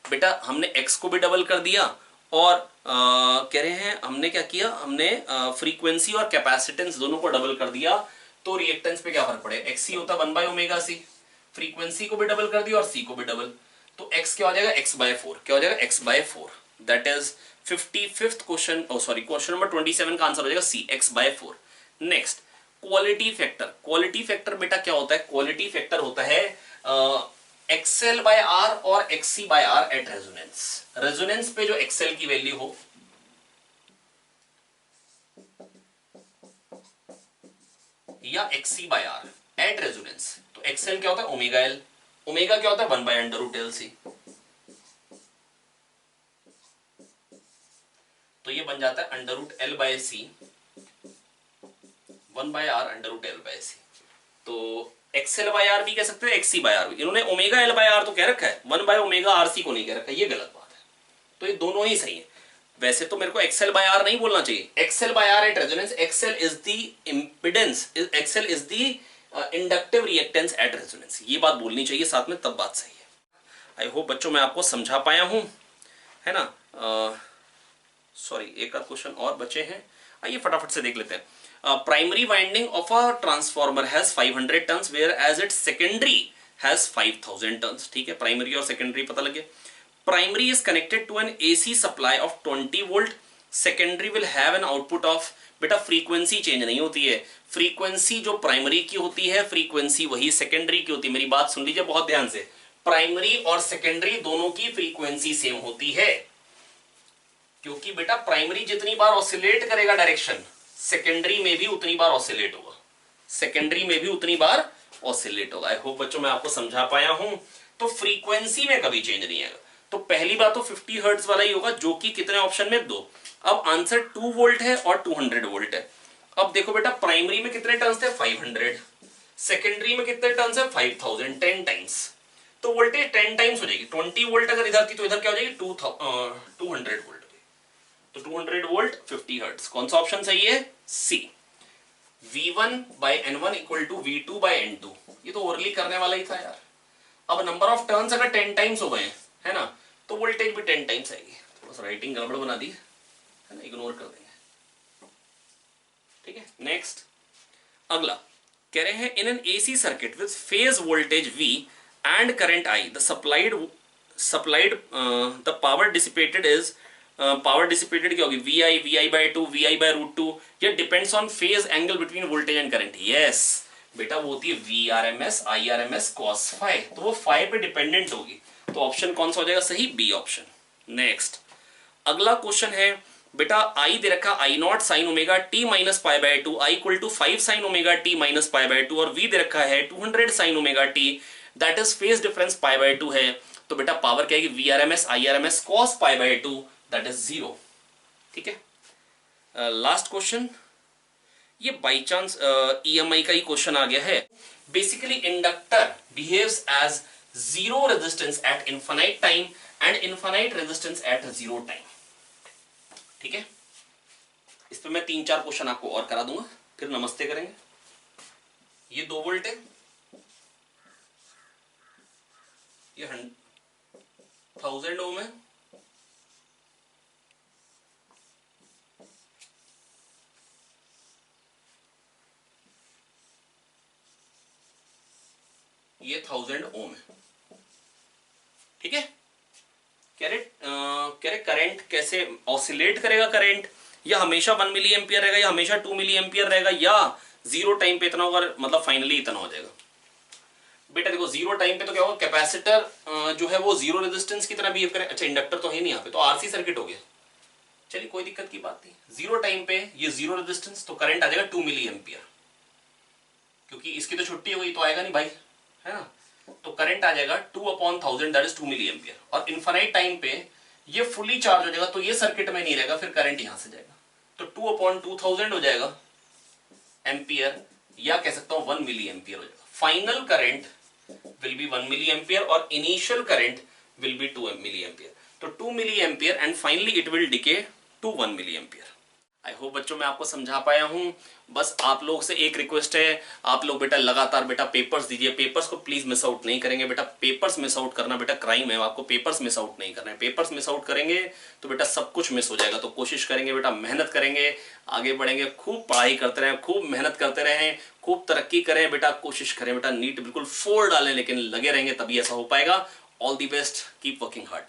बेटा हमने X को भी डबल कर दिया और कह रहे हैं हमने क्या किया, हमने फ्रीक्वेंसी और कैपेसिटेंस दोनों को डबल कर दिया, तो रिएक्टेंस पे क्या फर्क पड़ेगा, एक्स सी होता 1 बाय ओमेगा सी, फ्रीक्वेंसी को भी डबल कर दिया और सी को भी डबल, तो एक्स क्या हो जाएगा, एक्स बाय 4, क्या हो जाएगा X by 4, that is 55th question, sorry question number 27 का आंसर हो जाएगा C, X by 4। Next quality factor, quality factor बेटा क्या होता है, क्वालिटी फैक्टर होता है एक्सएल बाय आर और XC by R at resonance. Resonance पे जो एक्सएल की वैल्यू हो या XC by R at resonance, तो एक्सएल क्या होता है ओमेगा एल, ओमेगा क्या होता है 1 by under root L C, तो ये बन जाता है under root L by C 1 by R under root L by C. तो एक्सएल बाय आर भी कह सकते हैं, एक्ससी बाय आर भी। इन्होंने ओमेगा एल बाय आर तो कह रखा है, 1 बाय ओमेगा आर सी को नहीं कह रखा है, ये गलत बात है। तो ये दोनों ही सही है। वैसे तो मेरे को एक्सएल बाय आर नहीं बोलना चाहिए, XL by R at resonance, XL is the impedance, XL is the inductive reactance at resonance, ये बात बोलनी चाहिए साथ में, तब बात सही है। आई होप बच्चों मैं आपको समझा पाया हूं, है ना। सॉरी एक आध क्वेश्चन और बचे हैं, आइए फटाफट से देख लेते हैं। Primary winding of a transformer has 500 turns whereas it secondary has 5000 turns. ठीक है, प्राइमरी और सेकेंडरी पता लगे। Primary is connected to an AC supply of 20 volt, secondary will have an output of, बेटा फ्रीक्वेंसी चेंज नहीं होती है, frequency जो प्राइमरी की होती है फ्रीक्वेंसी वही सेकेंडरी की होती है। मेरी बात सुन लीजिए बहुत ध्यान से, प्राइमरी और सेकेंडरी दोनों की फ्रीक्वेंसी सेम होती है, क्योंकि बेटा प्राइमरी जितनी बार ऑसिलेट करेगा डायरेक्शन, सेकेंडरी में भी उतनी बार ऑसिलेट होगा, सेकेंडरी में भी उतनी बार ऑसिलेट होगा। आई होप बच्चों मैं आपको समझा पाया हूं। तो फ्रीक्वेंसी में कभी चेंज नहीं आएगा। तो पहली बात तो 50 हर्ट्ज वाला ही होगा, जो कि कितने ऑप्शन में, 2। अब आंसर 2 वोल्ट है और 200 वोल्ट है। अब देखो बेटा प्राइमरी में कितने टर्न्स थे, 500, सेकेंडरी में कितने टर्न्स है, 5000, 10 टाइम्स, तो वोल्टेज 10 टाइम्स हो जाएगी। 20 वोल्ट अगर इधर थी तो इधर क्या हो जाएगी 200 वोल्ट, तो 200 वोल्ट 50 हर्ट्ज। कौन सा ऑप्शन सही है, C. V1 by N1 equal to V2 by N2, ये तो ओरली करने वाला ही था यार। अब नंबर ऑफ टर्न्स अगर 10 टाइम्स हो गए, है ना, तो वोल्टेज भी 10 टाइम्स आएगी। थोड़ा सा राइटिंग गड़बड़ बना दी है ना, इग्नोर कर देंगे। ठीक है, नेक्स्ट अगला कह रहे हैं in an AC circuit with phase voltage V and current I, the supplied the power dissipated is power dissipated क्या होगी, vi by 2, vi by root 2. ये depends on phase angle between voltage and current. yes बेटा वो होती है VRMS IRMS cos phi, तो वो phi पे डिपेंडेंट होगी. तो ऑप्शन कौन सा हो जाएगा सही, बी ऑप्शन. नेक्स्ट अगला क्वेश्चन है बेटा, आई दे रखा I not sine omega t minus pi by 2, I equal to 5 sine omega t minus pi by 2, और वी दे रखा है 200 sine omega t, that is phase difference pi by 2 है. तो बेटा पावर क्या है, V R M S I R M S cos pi by 2, that is 0. ठीक है. लास्ट क्वेश्चन, ये बाई चांस ईएमआई का ही क्वेश्चन आ गया है. Basically inductor behaves as zero resistance at infinite time and infinite resistance at zero time. ठीक है. इस पे मैं 3-4 क्वेश्चन आपको और करा दूंगा, फिर नमस्ते करेंगे. ये 2 वोल्ट है, ये 1000 ओम है, ये 1000 ओम है. ठीक है. कह रहे करंट कैसे ऑसिलेट करेगा, करंट या हमेशा 1 मिली एम्पियर रहेगा या हमेशा 2 मिली एम्पियर रहेगा या जीरो टाइम पे इतना होगा, मतलब फाइनली इतना हो जाएगा. बेटा देखो जीरो टाइम पे तो क्या होगा, कैपेसिटर जो है वो जीरो रेजिस्टेंस की तरह बिहेव करे. अच्छा इंडक्टर तो है नहीं यहाँ पे, तो आरसी सर्किट हो गया. चलिए कोई दिक्कत की बात नहीं. जीरो टाइम पे ये जीरो रेजिस्टेंस, तो करंट आ जाएगा 2 मिली एम्पियर, क्योंकि इसकी तो छुट्टी हो गई तो आएगा नहीं भाई, है ना. तो करंट आ जाएगा 2/1000, दैट इज 2 मिली एम्पियर. और इनफाइनाइट टाइम पे ये फुली चार्ज हो जाएगा, तो ये सर्किट में नहीं रहेगा, फिर करंट यहां से जाएगा. तो 2/2000 हो जाएगा एम्पियर, या कह सकता हूं 1 मिली एम्पियर हो जाएगा. Final current will be 1 milli ampere और initial current will be 2 milli ampere. तो 2 milli ampere and finally it will decay to 1 milli ampere. I hope बच्चों मैं आपको समझा पाया हूं. बस आप लोग से एक रिक्वेस्ट है, आप लोग बेटा लगातार बेटा पेपर्स दीजिए. पेपर्स को प्लीज मिस आउट नहीं करेंगे बेटा. पेपर्स मिस आउट करना बेटा क्राइम है. आपको पेपर्स मिस आउट नहीं करना है. पेपर्स मिस आउट करेंगे तो बेटा सब कुछ मिस हो जाएगा. तो कोशिश करेंगे बेटा, मेहनत करेंगे, आगे बढ़ेंगे, खूब पढ़ाई करते रहें, खूब मेहनत करते रहें, खूब तरक्की करें बेटा. कोशिश करें बेटा नीट बिल्कुल 4 डालें, लेकिन लगे रहेंगे तभी ऐसा हो पाएगा. All the best, keep working hard.